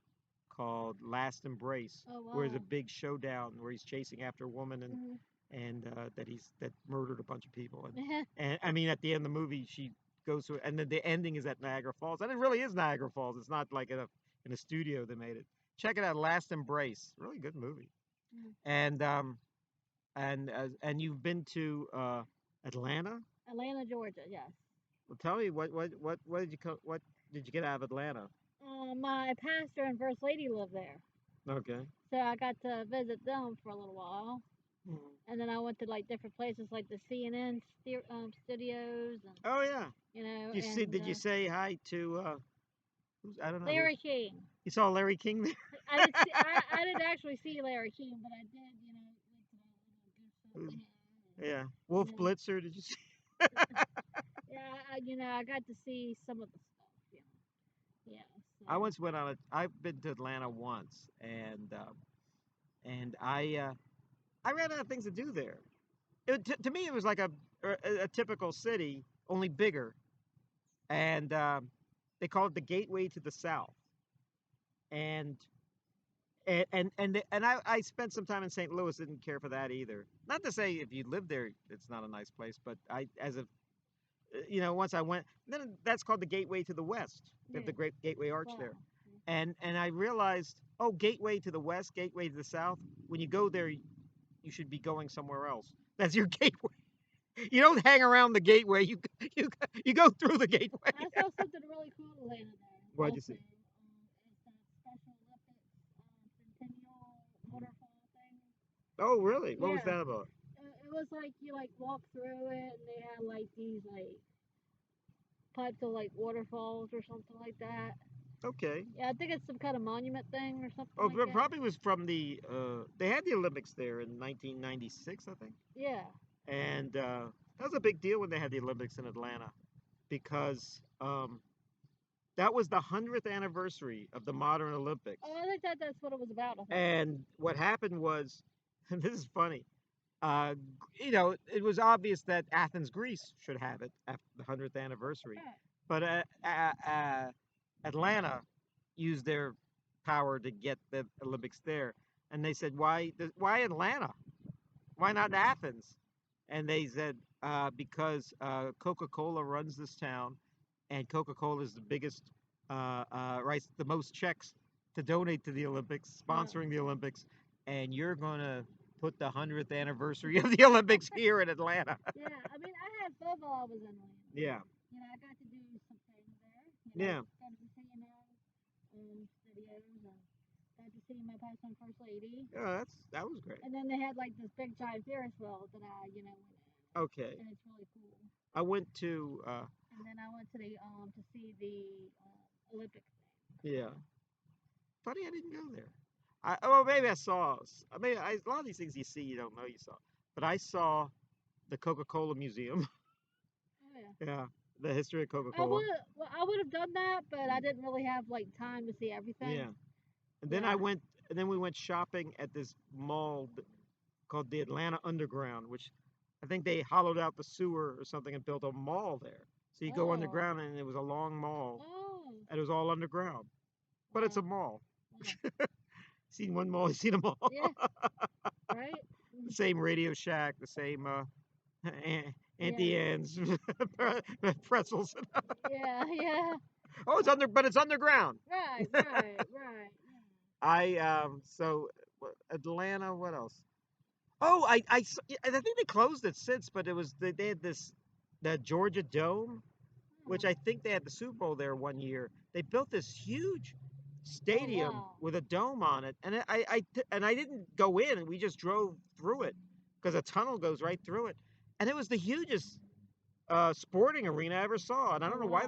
B: called Last Embrace,
A: Oh
B: where there's a
A: wow.
B: big showdown where he's chasing after a woman
A: Mhm.
B: and that murdered a bunch of people. And I mean, at the end of the movie, she goes through, and then the ending is at Niagara Falls, and it really is Niagara Falls. It's not like in a studio they made it. Check it out, Last Embrace, really good movie.
A: Mhm.
B: And and you've been to Atlanta.
A: Atlanta, Georgia. Yes.
B: Well, tell me what did you get out of Atlanta?
A: My pastor and first lady live there,
B: Okay.
A: so I got to visit them for a little while.
B: Mhm.
A: And then I went to like different places like the CNN studios and
B: Oh yeah.
A: and
B: Did you say hi to I don't know who
A: Larry King.
B: you saw Larry King there?
A: I didn't actually see Larry King, but I did, went to the little gift shop
B: Who's-
A: they
B: yeah.
A: had,
B: Wolf Blitzer, did you see?
A: yeah, I got to see some of the stuff. Yeah,
B: I
A: so
B: once went on a I've been to Atlanta once and I ran out of things to do there. To me it was like a typical city, only bigger. And they call it the gateway to the South. And And I spent some time in St. Louis. Didn't care for that either. Not to say if you live there, it's not a nice place, but once I went, then that's called the Gateway to the West. They have the Great Gateway Arch
A: Wow.
B: there, and I realized, oh, Gateway to the West, Gateway to the South. When you go there, you should be going somewhere else. That's your gateway. You don't hang around the gateway. You you go through the gateway.
A: I saw something really cool in Atlanta there.
B: What'd you see?
A: It's a Special Olympics centennial waterfall thing.
B: Oh, really? What was
A: Yeah.
B: that about?
A: It was like you like walk through it, and they had like these like pipes of like waterfalls or something like that.
B: Okay.
A: Yeah, I think it's some kind of monument thing or something
B: Oh,
A: like
B: but
A: that.
B: probably was from the. They had the Olympics there in 1996, I think,
A: Yeah.
B: and that was a big deal when they had the Olympics in Atlanta because that was the 100th anniversary of the modern Olympics.
A: Oh, I think that's what it was about. I think.
B: And what happened was, and this is funny, it was obvious that Athens, Greece should have it after the 100th anniversary.
A: Right.
B: But Atlanta used their power to get the Olympics there. And they said, why Atlanta? Why not Athens? And they said, because Coca-Cola runs this town, and Coca-Cola is the biggest, writes the most checks to donate to the Olympics, sponsoring the Olympics, and you're going to put the 100th anniversary of the Olympics here in Atlanta.
A: Yeah, I mean, I had fun while I was in Atlanta.
B: Yeah.
A: You know, I got to do some things there.
B: Yeah.
A: Got to see, studios, and got to see my past on First Lady.
B: Yeah, that was great.
A: And then they had like this big giant Ferris wheel that I, went in.
B: Okay.
A: And it's really cool.
B: I went to.
A: And then I went to the to see the Olympics thing.
B: Yeah. Funny, I didn't go there. Well, maybe I saw. I mean, a lot of these things you see, you don't know you saw. But I saw the Coca-Cola Museum.
A: Oh yeah.
B: Yeah, the history of Coca-Cola.
A: I would have done that, but I didn't really have like time to see everything.
B: Yeah. And then we went shopping at this mall called the Atlanta Underground, which I think they hollowed out the sewer or something and built a mall there. So you go underground, and it was a long mall, and it was all underground. But it's a mall.
A: Wow.
B: Seen one mall, you seen them all.
A: Yeah. Right.
B: The same Radio Shack, the same Auntie Anne's pretzels.
A: Yeah, yeah.
B: Oh, but it's underground.
A: Right, right, right.
B: So Atlanta. What else? Oh, I think they closed it since, but it was they had the Georgia Dome, which I think they had the Super Bowl there one year. They built this huge stadium with a dome on it, and I didn't go in, and we just drove through it because a tunnel goes right through it, and it was the hugest sporting arena I ever saw. And I don't know why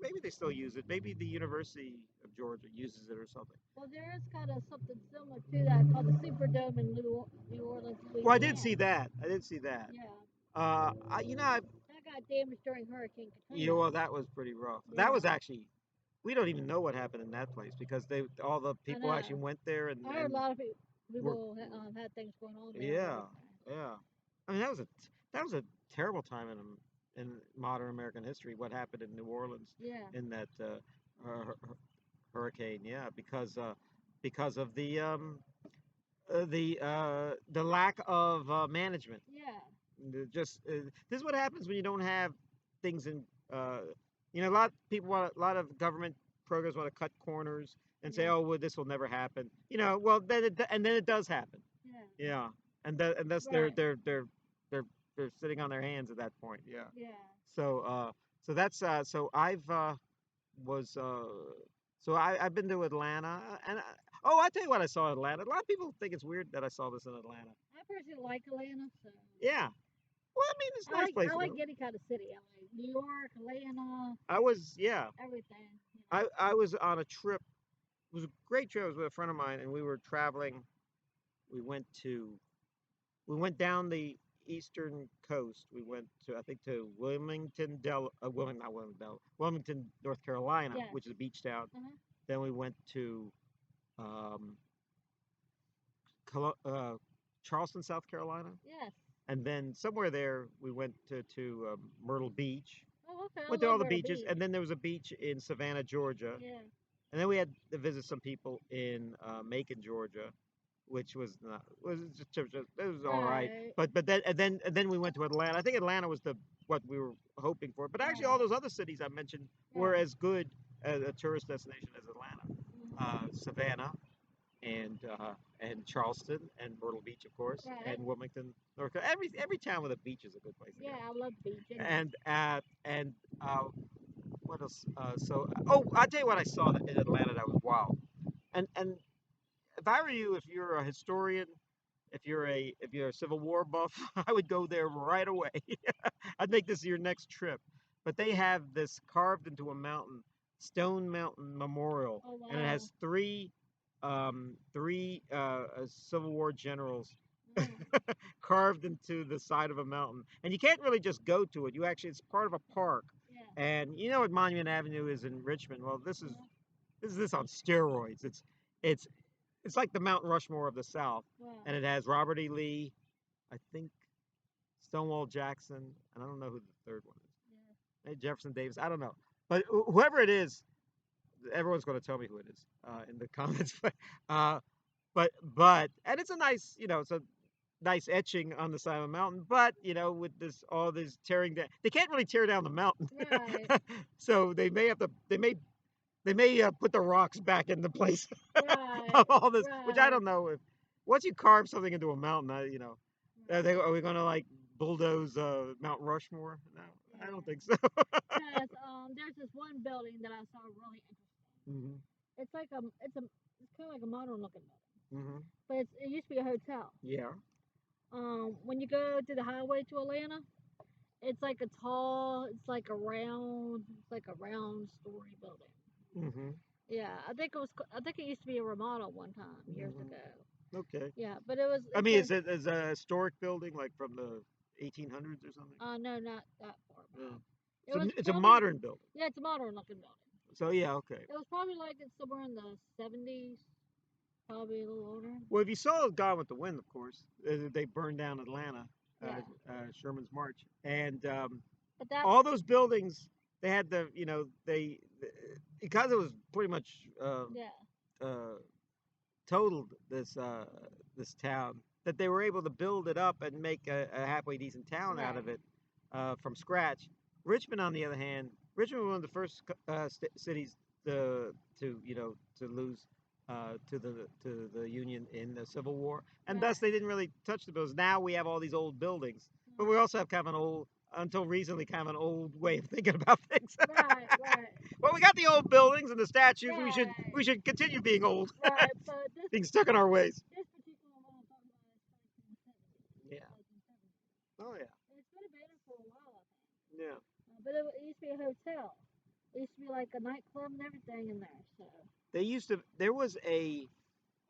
B: maybe they still use it. Maybe the University of Georgia uses it or something.
A: Well, there is kind of something similar to that called the Superdome in New Orleans, Louisiana.
B: Well, I did see that. Yeah.
A: That got damaged during Hurricane Katrina.
B: Yeah, well, that was pretty rough. Yeah. That was actually, we don't even know what happened in that place because all the people actually went there and.
A: I heard a lot of people had things going on there.
B: Yeah, yeah. I mean, that was a terrible time in modern American history. What happened in New Orleans?
A: Yeah.
B: In that hurricane, yeah, because of the lack of management.
A: Yeah.
B: This is what happens when you don't have things in. A lot of people a lot of government programs want to cut corners and say, "Oh, well, this will never happen." Well, then it does happen.
A: Yeah.
B: Yeah, and that's they're sitting on their hands at that point. Yeah.
A: Yeah.
B: So that's so I've been to Atlanta, and I tell you what I saw in Atlanta. A lot of people think it's weird that I saw this in Atlanta.
A: I personally like Atlanta, so.
B: Yeah. Well, I mean, it's a nice place.
A: I like any kind of city. I like New York, Atlanta. Everything.
B: I was on a trip. It was a great trip. I was with a friend of mine, and we were traveling. We went down the eastern coast. We went to Wilmington, North Carolina, which is a beach town. Then we went to Charleston, South Carolina.
A: Yes.
B: And then somewhere there we went to Myrtle Beach.
A: Oh, okay.
B: Went to all the beaches, and then there was a beach in Savannah, Georgia.
A: Yeah.
B: And then we had to visit some people in Macon, Georgia, which was just it was all right.
A: Right.
B: But then we went to Atlanta. I think Atlanta was the what we were hoping for. But actually, all
A: Right.
B: those other cities I mentioned were
A: Right.
B: as good as a tourist destination as Atlanta. Savannah and Charleston and Myrtle Beach, of course,
A: Right.
B: and Wilmington, North Carolina. Every town with a beach is a good place to
A: Yeah,
B: go.
A: I love beach anyway.
B: And what else? Oh, I'll tell you what I saw in Atlanta that was wild. And if I were you, if you're a historian, if you're a Civil War buff, I would go there right away. I'd make this your next trip. But they have this carved into a mountain, Stone Mountain Memorial,
A: Oh
B: and it
A: wow.
B: has three Civil War generals
A: Mm.
B: carved into the side of a mountain. And you can't really just go to it. It's part of a park.
A: Yeah.
B: And you know what Monument Avenue is in Richmond? Well,
A: Uh-huh.
B: this is this on steroids. It's it's like the Mount Rushmore of the South,
A: Wow.
B: and it has Robert E. Lee, I think Stonewall Jackson, and I don't know who the third one is.
A: Yeah.
B: Jefferson Davis. I don't know, but whoever it is, everyone's going to tell me who it is in the comments. Uh, and it's a nice, it's a nice etching on the side of a mountain. But with this all this tearing down, they can't really tear down the mountain,
A: Right.
B: so they may have to. They may put the rocks back into place
A: Right.
B: of all this, which I
A: Right.
B: don't know if once you carve something into a mountain, are we going to like bulldoze Mount Rushmore? No, I don't
A: Yeah.
B: think so.
A: Because there's this one building that I saw really interesting.
B: hmm
A: It's like it's kind of like a modern looking building,
B: hmm
A: but it used to be a hotel.
B: Yeah.
A: When you go to the highway to Atlanta, it's like a round story building.
B: hmm
A: Yeah, I think it used to be a remodel one time years
B: hmm
A: ago.
B: Okay.
A: Yeah, but it was
B: I
A: it's
B: mean,
A: a
B: is a historic building like from the 1800s or something?
A: no, not that far
B: Yeah.
A: back. It
B: It's a
A: was
B: it's a
A: probably
B: modern building.
A: yeah, it's a modern looking building.
B: So yeah, okay.
A: It was probably like it's somewhere in the 70s, probably a little older.
B: Well, if you saw Gone with the Wind, of course, they burned down Atlanta,
A: Yeah,
B: Sherman's March, and
A: but that
B: all those buildings they had because it was pretty much
A: yeah,
B: uh, totaled this town that they were able to build it up and make a halfway decent town out
A: right.
B: of it from scratch. Richmond, on the other hand, Richmond was one of the first cities to lose to the Union in the Civil War, and
A: Right.
B: thus they didn't really touch the buildings. Now we have all these old buildings, but we also have kind of an old, until recently, kind of an old way of thinking about things.
A: Right, right,
B: Well, we got the old buildings and the statues. We should
A: right,
B: we should continue being old,
A: right. But
B: being stuck in our ways.
A: this particular one I'm talking about is 1970.
B: Yeah.
A: 1970.
B: Oh yeah.
A: It's been abandoned for a while, I think.
B: Yeah.
A: But it used to be a hotel. It used to be like a nightclub and everything in there. So
B: There was a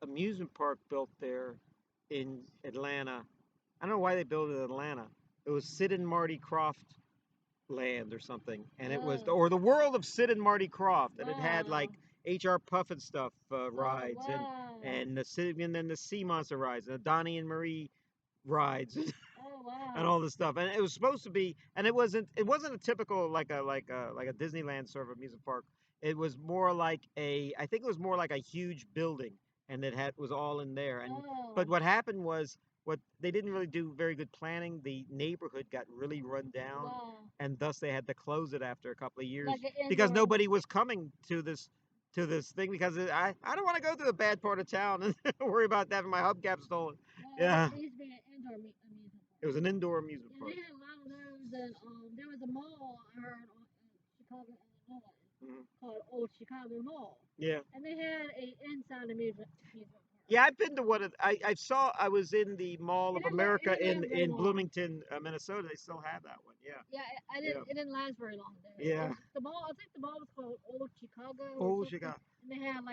B: amusement park built there in Atlanta. I don't know why they built it in Atlanta. It was Sid and Marty Croft land or something, and it was
A: oh
B: or the world of Sid and Marty Croft, and it had
A: wow,
B: like H.R. Puffin stuff
A: oh
B: rides
A: wow,
B: and then the Sea Monster rides and the Donnie and Marie rides
A: oh
B: and
A: wow,
B: all this stuff. And it was supposed to be, and it wasn't a typical like a Disneyland sort of amusement park. It was more like I think it was more like a huge building, and it had was all in there. And but
A: oh
B: what happened was what they didn't really do very good planning. The neighborhood got really run down,
A: wow,
B: and thus they had to close it after a couple of years
A: like an
B: because
A: indoor.
B: nobody was coming to this thing because I don't want to go to the bad part of town and worry about having my hubcap stolen.
A: No,
B: Yeah,
A: it used to be an indoor amusement
B: it
A: park.
B: was an indoor amusement
A: Yeah,
B: park.
A: they had a lot of those, and there was a mall I heard in Chicago, Illinois,
B: Mhm.
A: called Old Chicago Mall,
B: Yeah.
A: and they had a inside amusement park.
B: Yeah, I've been to one of. I saw. I was in the Mall of
A: It
B: America
A: didn't
B: in
A: last very long.
B: Bloomington, Minnesota. They still have that one. Yeah.
A: Yeah, I didn't.
B: Yeah.
A: It didn't last very long there. It
B: Yeah.
A: was the mall. I think the mall was called Old Chicago or
B: Oh,
A: something,
B: Chicago.
A: and they had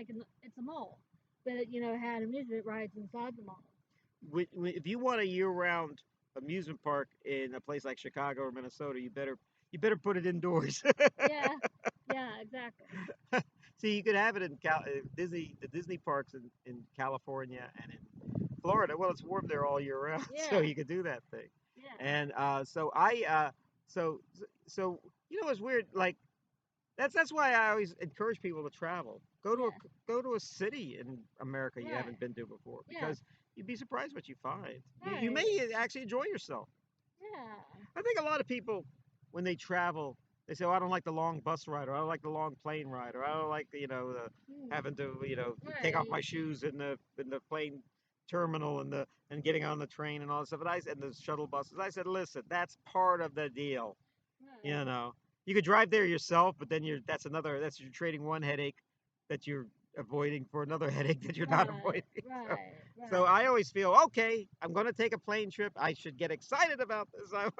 A: it's a mall, but it had amusement rides inside the mall.
B: If you want a year-round amusement park in a place like Chicago or Minnesota, you better put it indoors.
A: Yeah, yeah, exactly.
B: See, you could have it in the Disney parks in California and in Florida. Well, it's warm there all year round, so
A: Yeah,
B: you could do that thing.
A: yeah,
B: And so it's weird. Like that's why I always encourage people to travel Go to
A: Yeah.
B: go to a city in America you
A: Right.
B: haven't been to before,
A: Yeah.
B: because you'd be surprised what you find. You
A: Right.
B: may actually enjoy yourself.
A: Yeah.
B: I think a lot of people, when they travel, they say, "Oh, I don't like the long bus ride, or I don't like the long plane ride, or I don't like having to take off
A: Right.
B: my shoes in the plane terminal and getting on the train and all that stuff." And the shuttle buses. I said, "Listen, that's part of the deal. You
A: Right.
B: know, you could drive there yourself, but then you're trading one headache that you're avoiding for another headache that you're not
A: Right.
B: avoiding." So,
A: Right.
B: so
A: Right.
B: I always feel, okay, I'm going to take a plane trip. I should get excited about this. Or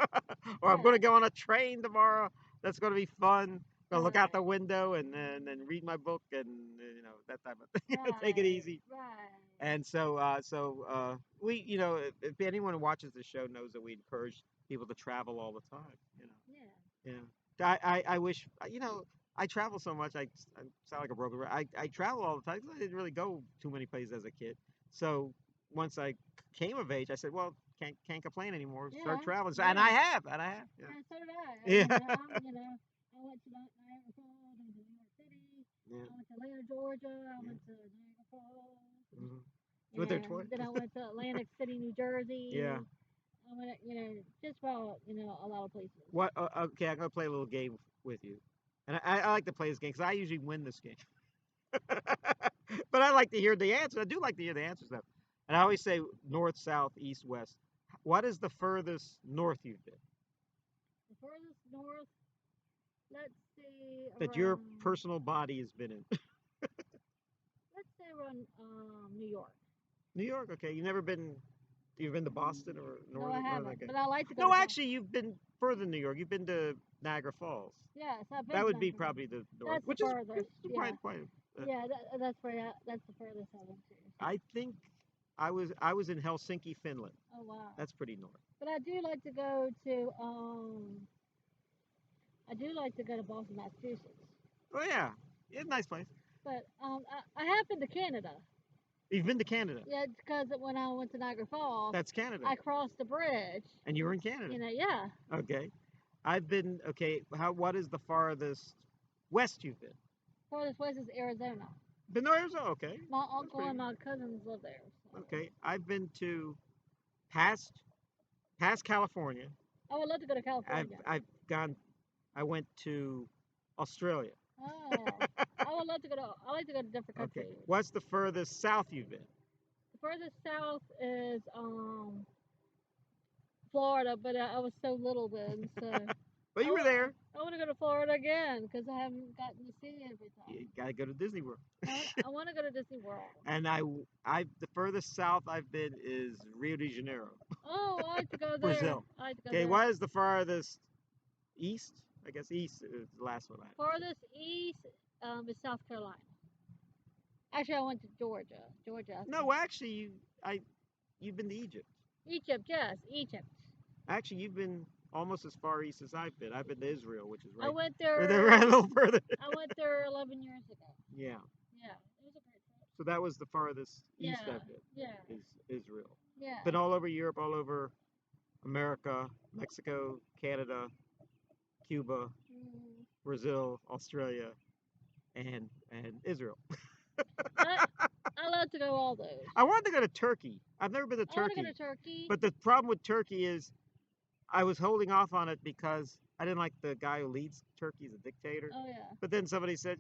B: I'm going to
A: Right.
B: go on a train tomorrow. That's going to be fun. Going to look out
A: Right.
B: the window and read my book and that type of thing. Take it
A: Right.
B: easy.
A: Right.
B: And we, if anyone who watches the show knows that we encourage people to travel all the time.
A: Yeah.
B: Yeah. I wish, I travel so much. I sound like a broken record. I travel all the time 'cause I didn't really go too many places as a kid. So once I came of age, I said, well, can't complain anymore. Start
A: Yeah.
B: traveling. So,
A: Yeah.
B: and I have. Yeah.
A: And so did I.
B: Yeah.
A: I went to Niagara Falls. I went to New York City.
B: Yeah.
A: I went to Atlanta, Georgia. I
B: Yeah.
A: went to Niagara Falls.
B: Hmm. Went there
A: And
B: twice.
A: then I went to Atlantic City, New
B: Yeah.
A: Jersey. I went, just about, a lot of places.
B: What? Okay, I'm gonna play a little game with you, and I like to play this game because I usually win this game. But I like to hear the answer. I do like to hear the answers though. And I always say north, south, east, west. What is the furthest north you've been
A: The furthest north, let's see,
B: that your
A: around,
B: personal body has been in?
A: New York.
B: New York. Okay, you've been to Boston or
A: No, I
B: northern?
A: haven't,
B: Okay.
A: but I like to go to
B: No,
A: Boston.
B: actually, you've been further than New York. You've been to Niagara Falls.
A: Yes, I've been
B: That
A: to
B: would be
A: Niagara Falls.
B: probably the north,
A: That's the
B: which is
A: furthest. Yeah,
B: quite.
A: yeah, that's the furthest I went to. So.
B: I think I was in Helsinki, Finland.
A: Oh wow!
B: That's pretty north.
A: But I do like to go to I do like to go to Boston, Massachusetts.
B: Oh yeah, yeah, nice place.
A: But I have been to Canada.
B: You've been to Canada.
A: Yeah, because when I went to Niagara Falls,
B: That's Canada.
A: I crossed the bridge.
B: And you were in Canada.
A: Yeah.
B: Okay. I've been okay. What is the farthest west you've been?
A: Farthest west is Arizona.
B: Been to Arizona. Okay.
A: My uncle and my cousins live there. So.
B: Okay. I've been to past California.
A: I would love to go to California.
B: I've gone. I went to Australia.
A: Oh, I would love to go to. I like to go to different
B: Okay.
A: countries.
B: What's the furthest south you've been?
A: The furthest south is Florida, but I was so little then, so.
B: Well, you were there.
A: I want to go to Florida again because I haven't gotten to see everything.
B: You gotta go to Disney World.
A: I want to go to Disney World.
B: And the furthest south I've been is Rio de Janeiro,
A: Oh, I like to go there.
B: Brazil.
A: I like to go
B: Okay,
A: there.
B: what is the farthest east? I guess east is the last one I had.
A: Farthest east is South Carolina. Actually, I went to Georgia. Georgia.
B: No, actually, you've been to Egypt.
A: Egypt, yes, Egypt.
B: Actually, you've been almost as far east as I've been. I've been to Israel, which is right.
A: I went there.
B: Right a little further.
A: I went there 11 years ago.
B: Yeah.
A: Yeah, it was a great trip.
B: So that was the farthest east
A: Yeah.
B: I've been.
A: Yeah.
B: Is Israel.
A: Yeah.
B: Been all over Europe, all over America, Mexico, Canada, Cuba, Brazil, Australia, and Israel.
A: I love to go all those.
B: I wanted to go to Turkey. I've never been to
A: I want to
B: Turkey.
A: go to Turkey.
B: But the problem with Turkey is I was holding off on it because I didn't like the guy who leads Turkey. He's a dictator.
A: Oh yeah.
B: But then somebody said,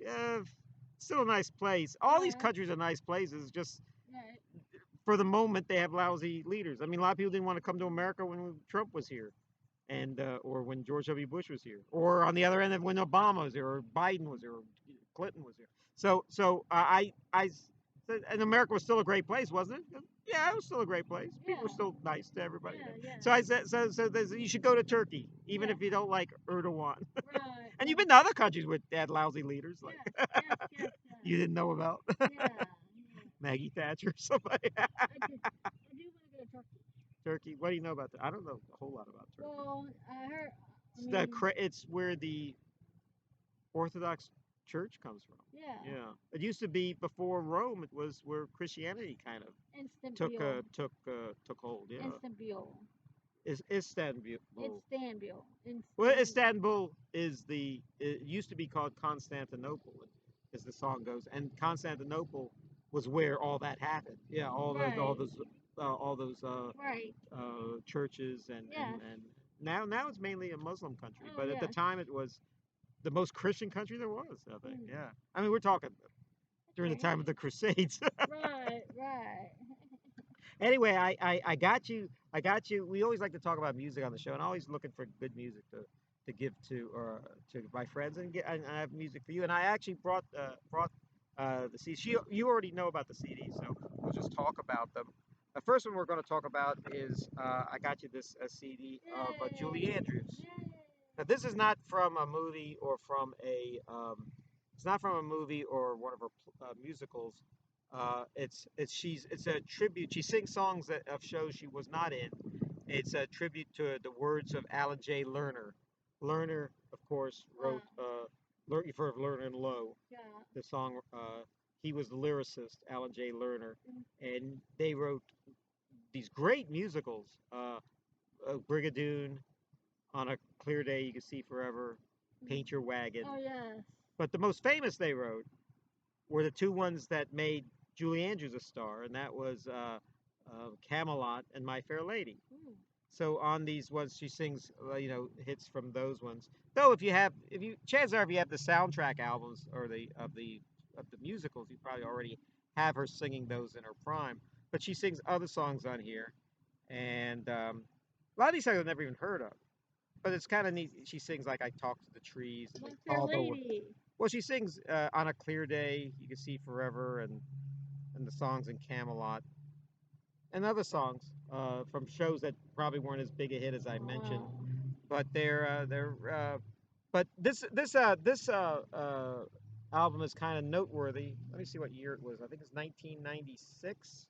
B: still a nice place. All these countries are nice places, just
A: Right.
B: for the moment they have lousy leaders. I mean, a lot of people didn't want to come to America when Trump was here, and or when George W. Bush was here, or on the other end, when Obama was here, or Biden was here, or Clinton was here. So I said, and America was still a great place, wasn't it? Yeah, it was still a great place. People were still nice to everybody.
A: Yeah.
B: So I said, so you should go to Turkey, even if you don't like Erdogan.
A: Right.
B: And you've been to other countries with that lousy leaders, like
A: Yes.
B: you didn't know about.
A: Yeah.
B: Maggie Thatcher or somebody.
A: I do want to go to Turkey.
B: Turkey. What do you know about that? I don't know a whole lot about Turkey.
A: Well, I heard.
B: It's where the Orthodox Church comes from.
A: Yeah.
B: Yeah. It used to be before Rome. It was where Christianity kind of took hold. Yeah.
A: Istanbul.
B: Istanbul.
A: Istanbul.
B: Well, Istanbul is it used to be called Constantinople. as the song goes. And Constantinople was where all that happened. Yeah,
A: Right.
B: all those
A: Right.
B: churches
A: Yes.
B: and now it's mainly a Muslim country,
A: Oh
B: but at the
A: yes.
B: time it was the most Christian country there was. I think.
A: Mm.
B: Yeah, I mean we're talking
A: That's
B: during the
A: right.
B: time of the Crusades.
A: Right. Right.
B: Anyway, I got you. I got you. We always like to talk about music on the show, and always looking for good music to give to my friends and get. And I have music for you. And I actually brought the CD. You already know about the CD, so we'll just talk about them. The first one we're going to talk about is I got you this CD of Julie
A: Yay.
B: Andrews.
A: Yay.
B: Now this is not from a movie or from a it's not from a movie or one of her musicals. It's a tribute. She sings songs of shows she was not in. It's a tribute to the words of Alan J. Lerner. Lerner, of course, wrote you've heard of Lerner and Lowe.
A: Yeah.
B: The song he was the lyricist, Alan J. Lerner,
A: Mm.
B: and they wrote these great musicals. Brigadoon, On a Clear Day You Can See Forever, Paint Your Wagon.
A: Oh yes.
B: But the most famous they wrote were the two ones that made Julie Andrews a star, and that was Camelot and My Fair Lady.
A: Mm.
B: So on these ones, she sings, hits from those ones. Though if you, chances are, if you have the soundtrack albums or of the musicals, you probably already have her singing those in her prime. But she sings other songs on here, and a lot of these songs I've never even heard of. But it's kind of neat. She sings like "I Talk to the Trees" and
A: My
B: they
A: Fair
B: all go.
A: Lady.
B: Well, she sings "On a Clear Day You Can See Forever" and the songs in Camelot and other songs from shows that probably weren't as big a hit as I mentioned. But but this album is kind of noteworthy. Let me see what year it was. I think it's 1996.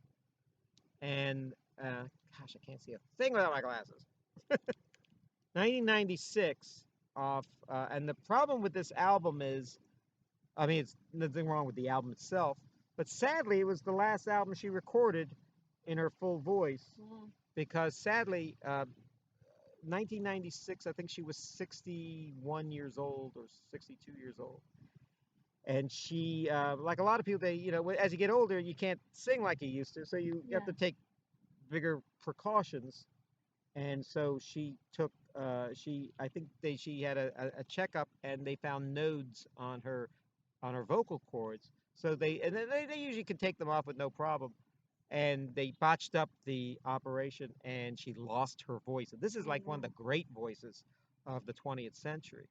B: And gosh, I can't see a thing without my glasses. 1996 off. And the problem with this album is, I mean, it's nothing wrong with the album itself, but sadly, it was the last album she recorded in her full voice because sadly, 1996, I think she was 61 years old or 62 years old. And she, like a lot of people, as you get older, you can't sing like you used to, so you have to take bigger precautions. And so she took, I think she had a checkup and they found nodes on her vocal cords. So and then they usually can take them off with no problem. And they botched up the operation and she lost her voice. And this is like one of the great voices of the 20th century.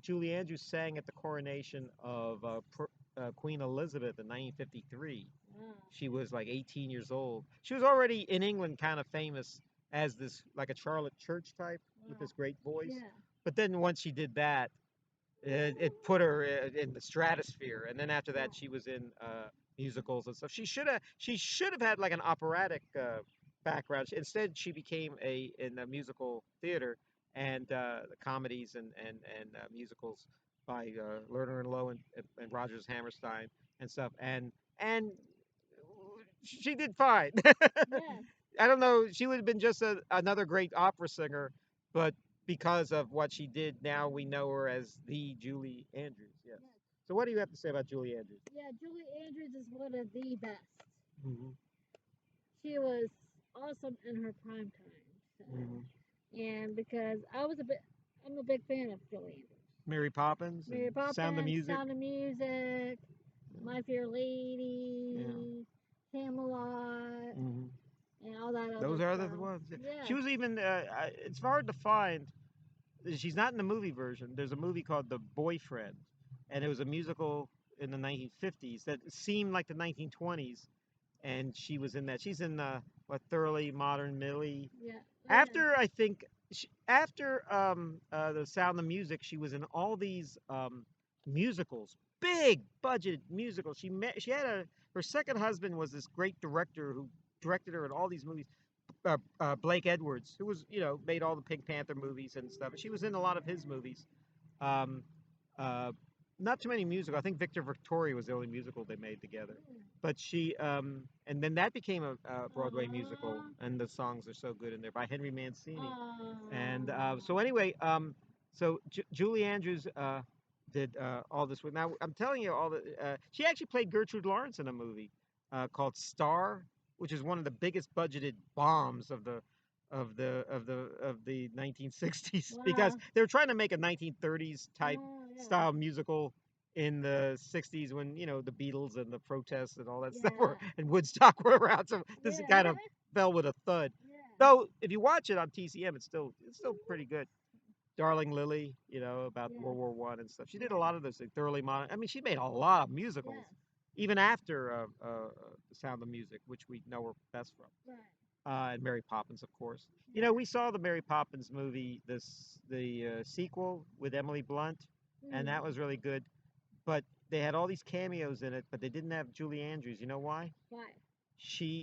B: Julie Andrews sang at the coronation of Queen Elizabeth in 1953. She was like 18 years old. She was already in England kind of famous as this, like a Charlotte Church type with this great voice.
A: Yeah.
B: But then once she did that, it put her in the stratosphere. And then after that, she was in musicals and stuff. She should have had like an operatic background. Instead, she became in the musical theater and the comedies and musicals by Lerner and Lowe and Rogers Hammerstein and stuff. And she did fine.
A: Yes.
B: I don't know. She would have been just another great opera singer, but because of what she did, now we know her as the Julie Andrews. Yes. So what do you have to say about Julie Andrews?
A: Yeah, Julie Andrews is one of the best.
B: Mm-hmm.
A: She was awesome in her prime time. So.
B: Mm-hmm.
A: And because I'm a big fan of Julie Andrews.
B: Mary Poppins,
A: Mary Poppins,
B: Sound of Music,
A: Sound of Music, My Fair Lady, Camelot, and all that other
B: those are
A: stuff.
B: the ones.
A: Yeah.
B: She was even. It's hard to find. She's not in the movie version. There's a movie called The Boyfriend, and it was a musical in the 1950s that seemed like the 1920s, and she was in that. She's in what Thoroughly Modern Millie.
A: Yeah.
B: After I think after the Sound of Music, she was in all these musicals, big budget musicals. She had her second husband was this great director who directed her in all these movies. Blake Edwards, who was made all the Pink Panther movies and stuff. She was in a lot of his movies. Um, not too many musicals. I think Victor Victoria was the only musical they made together. But and then that became a Broadway musical, and the songs are so good in there by Henry Mancini. And so anyway, Julie Andrews did all this with. Now I'm telling you, all the she actually played Gertrude Lawrence in a movie called Star, which is one of the biggest budgeted bombs of the 1960s because
A: Wow.
B: they were trying to make a 1930s type
A: Oh, yeah.
B: style musical in the 60s when the Beatles and the protests and all that stuff were
A: Yeah.
B: and Woodstock were around. So this
A: Yeah.
B: kind of fell with a thud.
A: Yeah.
B: Though if you watch it on TCM, it's still pretty good. Darling Lily, about
A: Yes.
B: World War I and stuff. She did a
A: Yes.
B: lot of those things. Thoroughly Modern. I mean, she made a lot of musicals,
A: Yes.
B: even after The Sound of Music, which we know her best from.
A: Right.
B: And Mary Poppins, of course.
A: Yeah.
B: We saw the Mary Poppins movie, the sequel with Emily Blunt, and
A: Mm.
B: that was really good. But they had all these cameos in it, but they didn't have Julie Andrews. You know why?
A: Why?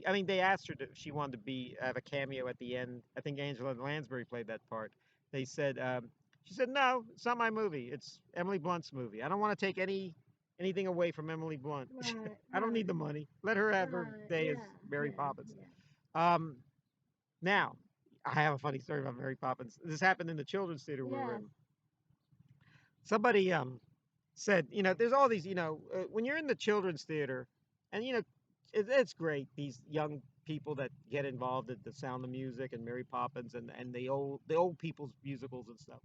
B: I mean, they asked her she wanted to have a cameo at the end. I think Angela Lansbury played that part. They said, she said, no, it's not my movie. It's Emily Blunt's movie. I don't want to take anything away from Emily Blunt.
A: Right.
B: I don't need
A: Right.
B: the money. Let her have her
A: Right.
B: day as
A: Yeah.
B: Mary
A: Yeah.
B: Poppins.
A: Yeah.
B: Um, Now, I have a funny story about Mary Poppins. This happened in the children's theater we were
A: Yes.
B: in. Somebody said, there's all these, when you're in the children's theater, and it's great. These young people that get involved at the Sound of Music and Mary Poppins and the old people's musicals and stuff.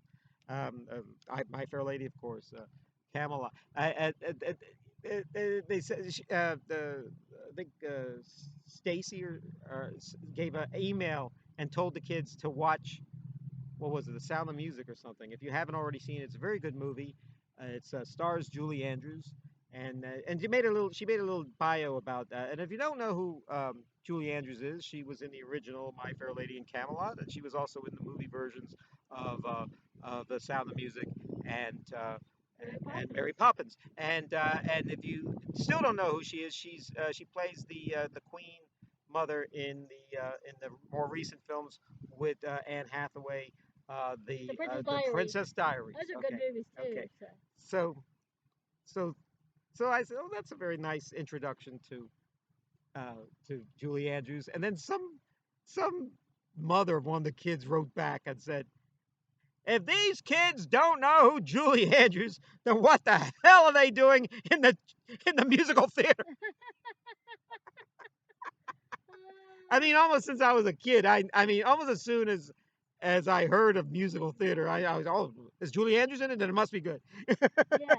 B: My Fair Lady, of course, Camelot. They said I think Stacy gave an email and told the kids to watch what was it, The Sound of Music or something. If you haven't already seen it, it's a very good movie. It's stars Julie Andrews, and she made a little bio about that. And if you don't know who Julie Andrews is, she was in the original My Fair Lady and Camelot, and she was also in the movie versions of The Sound of Music and.
A: Mary
B: And
A: Poppins.
B: Mary Poppins, and if you still don't know who she is, she plays the Queen Mother in the more recent films with Anne Hathaway,
A: The
B: the
A: Princess
B: the
A: Diaries.
B: Princess Diaries.
A: Those are good
B: Okay,
A: movies too.
B: okay.
A: So.
B: So so so I said, oh, that's a very nice introduction to Julie Andrews. And then some mother of one of the kids wrote back and said, if these kids don't know who Julie Andrews, then what the hell are they doing in the musical theater? I mean, almost since I was a kid, I mean, almost as soon as I heard of musical theater, I was, oh, is Julie Andrews in it? Then it must be good.
A: Yes. Yeah.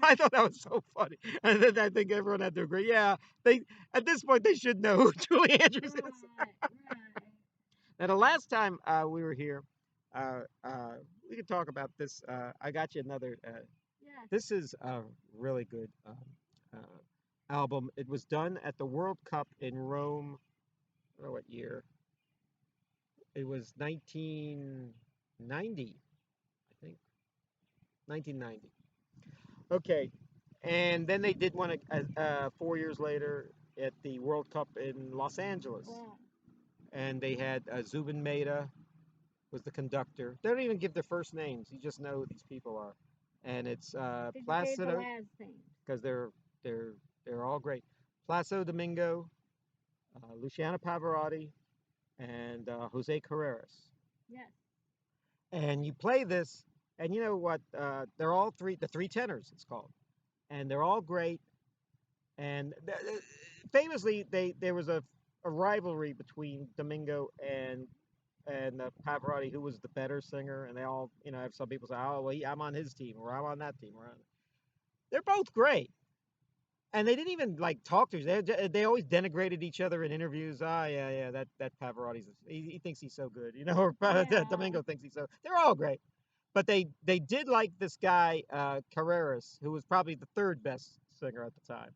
B: I thought that was so funny, and then I think everyone had to agree. Yeah, they at this point they should know who Julie Andrews is.
A: Right. Right.
B: Now, the last time we were here, we could talk about this. I got you another.
A: Yes.
B: This is a really good album. It was done at the World Cup in Rome. I don't know what year. It was 1990, I think. 1990. Okay. And then they did one 4 years later at the World Cup in Los Angeles.
A: Wow.
B: And they had Zubin Mehta was the conductor. They don't even give their first names. You just know who these people are. And it's
A: Did you say the
B: Placido,
A: last name?
B: because they're they're all great. Placido Domingo, Luciano Pavarotti, and Jose Carreras.
A: Yes.
B: And you play this, and you know what? They're all the three tenors. It's called, and they're all great. And famously, there was a rivalry between Domingo and Pavarotti, who was the better singer. And they all, have some people say, "Oh, well, I'm on his team, or I'm on that team." They're both great, and they didn't even like talk to each other. They always denigrated each other in interviews. Ah, yeah, yeah, that Pavarotti's he thinks he's so good, or
A: Yeah.
B: Domingo thinks he's so. They're all great, but they did like this guy Carreras, who was probably the third best singer at the time,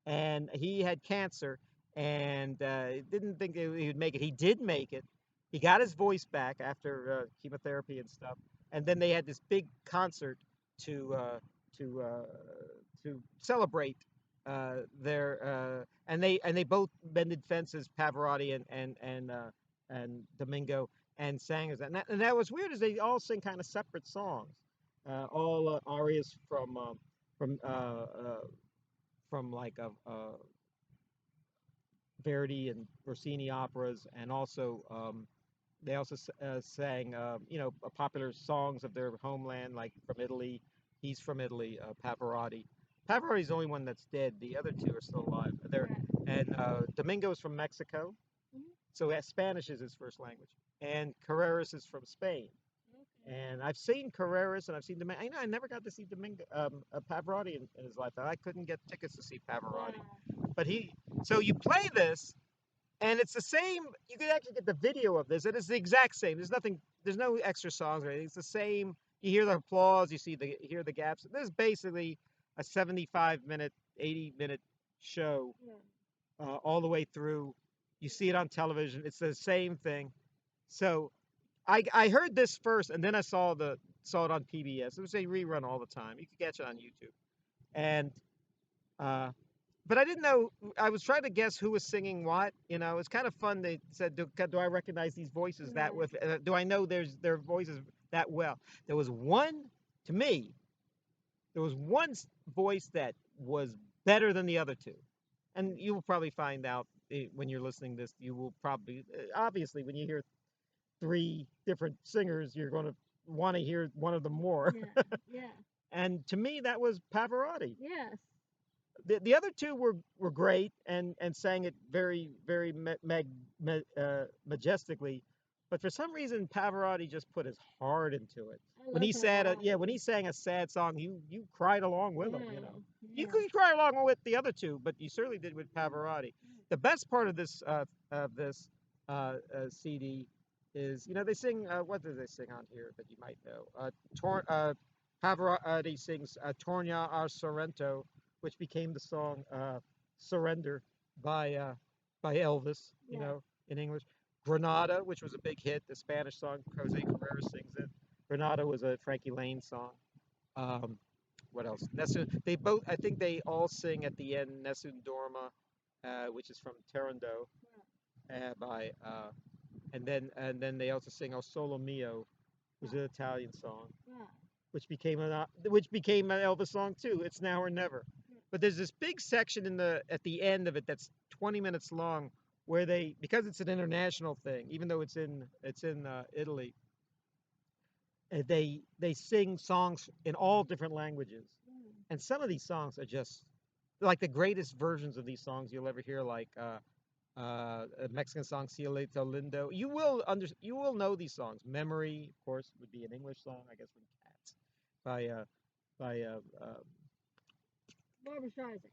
B: and he had cancer and didn't think he would make it. He did make it. He got his voice back after chemotherapy and stuff, and then they had this big concert to uh, to uh, to celebrate their and they both mended fences, Pavarotti and Domingo, and sang as that. And that was weird, is they all sing kind of separate songs, all arias from uh, uh, from like Verdi and Rossini operas, and also They also sang, popular songs of their homeland, like from Italy. He's from Italy, Pavarotti. Pavarotti's the only one that's dead. The other two are still alive. And Domingo's from Mexico,
A: Mhm.
B: so Spanish is his first language. And Carreras is from Spain.
A: Okay.
B: And I've seen Carreras and I've seen Domingo. I never got to see Domingo, Pavarotti in his lifetime. I couldn't get tickets to see Pavarotti.
A: Wow.
B: But so you play this, and it's the same. You can actually get the video of this, and it's the exact same. There's no extra songs or anything. It's the same. You hear the applause, hear the gaps. This is basically a 75-minute, 80-minute show,
A: Yeah.
B: all the way through. You see it on television. It's the same thing. So I heard this first, and then I saw it on PBS. It was a rerun all the time. You could catch it on YouTube. And uh, but I didn't know. I was trying to guess who was singing what. It's kind of fun. They said, "Do I recognize these voices that
A: Right.
B: with? Do I know their voices that well?" There was one, to me. There was one voice that was better than the other two, and you will probably find out when you're listening to this. You will probably, obviously, when you hear three different singers, you're going to want to hear one of them more.
A: Yeah. Yeah.
B: And to me, that was Pavarotti.
A: Yes.
B: The other two were great and sang it very very majestically, but for some reason Pavarotti just put his heart into it.
A: I
B: When
A: love
B: he said
A: Pavarotti.
B: when he sang a sad song, you cried along with him. You
A: Yeah.
B: could cry along with the other two, but you certainly did with Pavarotti. The best part of this CD is, they sing, what do they sing on here that you might know? Pavarotti sings Torna a Sorrento, which became the song "Surrender" by Elvis,
A: Yeah.
B: in English. Granada, which was a big hit, the Spanish song. Jose Carrera sings it. Granada was a Frankie Lane song. Um, what else? They both, I think they all sing at the end Nessun Dorma, which is from Taranto, by and then they also sing O Solo Mio, which is an Italian song,
A: Yeah.
B: which became an Elvis song too. It's Now or Never. But there's this big section at the end of it that's 20 minutes long, where because it's an international thing, even though it's in Italy, they sing songs in all different languages, and some of these songs are just like the greatest versions of these songs you'll ever hear, like a Mexican song, Cielito Lindo. You will know these songs. Memory, of course, would be an English song, I guess, from Cats, by by
A: Barbara Streisand.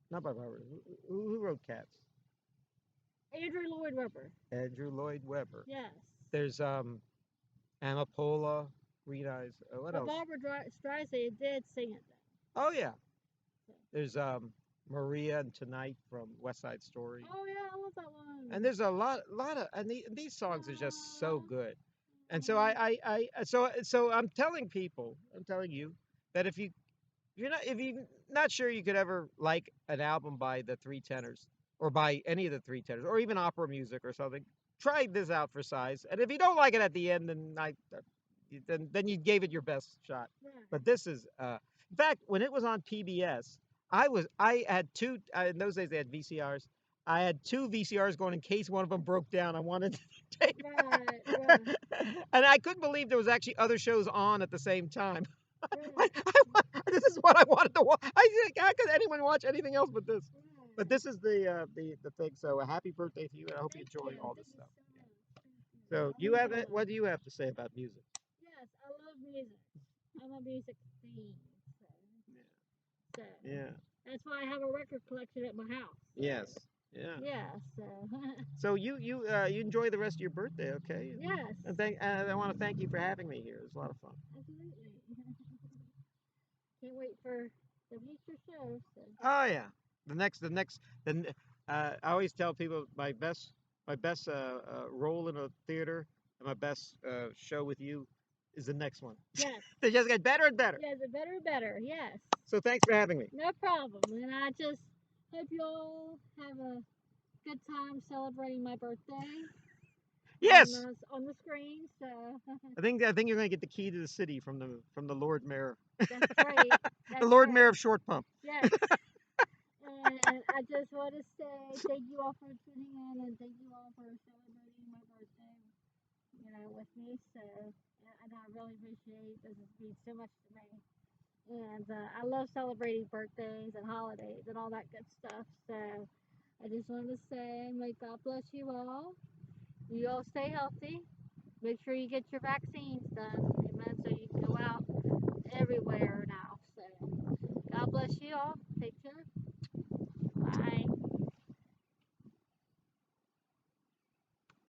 B: not by Robert. Who wrote Cats?
A: Andrew Lloyd Webber.
B: Andrew Lloyd Webber.
A: Yes.
B: There's Amapola, Green Eyes. What
A: But
B: else?
A: Barbara Streisand did sing it though.
B: Oh yeah.
A: So.
B: There's Maria and Tonight from West Side Story.
A: Oh yeah, I love that one.
B: And there's a lot of, and these songs are just so good. And so so I'm telling people, I'm telling you that if you're not sure you could ever like an album by the Three Tenors, or by any of the Three Tenors, or even opera music or something, try this out for size. And if you don't like it at the end, then you gave it your best shot.
A: Right.
B: But this is, in fact, when it was on PBS, I had two. In those days they had VCRs. I had two VCRs going in case one of them broke down. I wanted to tape.
A: Right.
B: And I couldn't believe there was actually other shows on at the same time.
A: Right.
B: This is what I wanted to watch. I think, how could anyone watch anything else but this? But this is the thing. So a happy birthday to you, and I hope you enjoy all this stuff. So what do you have to say about music?
A: Yes, I love music. I'm a music fiend. So
B: Yeah.
A: that's why I have a record collection at my house.
B: Yes. Yeah.
A: Yeah. So.
B: So you enjoy the rest of your birthday, okay?
A: Yes.
B: And I want to thank you for having me here. It was a lot of fun.
A: Absolutely. Can't wait for the future show. So.
B: Oh yeah. I always tell people my best role in a theater and my best show with you is the next one.
A: Yes.
B: They just get better and better.
A: Yes, better and better. Yes.
B: So thanks for having me.
A: No problem. And I just hope you all have a good time celebrating my birthday.
B: Yes.
A: On the screen. So.
B: I think you're going to get the key to the city from the Lord Mayor.
A: That's great.
B: The Lord Mayor of Short Pump.
A: Yes. And I just want to say thank you all for tuning in, and thank you all for celebrating my birthday with me. So, and I really appreciate this. It means so much to me. And I love celebrating birthdays and holidays and all that good stuff. So I just wanted to say, may God bless you all. You all stay healthy. Make sure you get your vaccines done. Amen. So you can go out everywhere now. So God bless you all. Take care.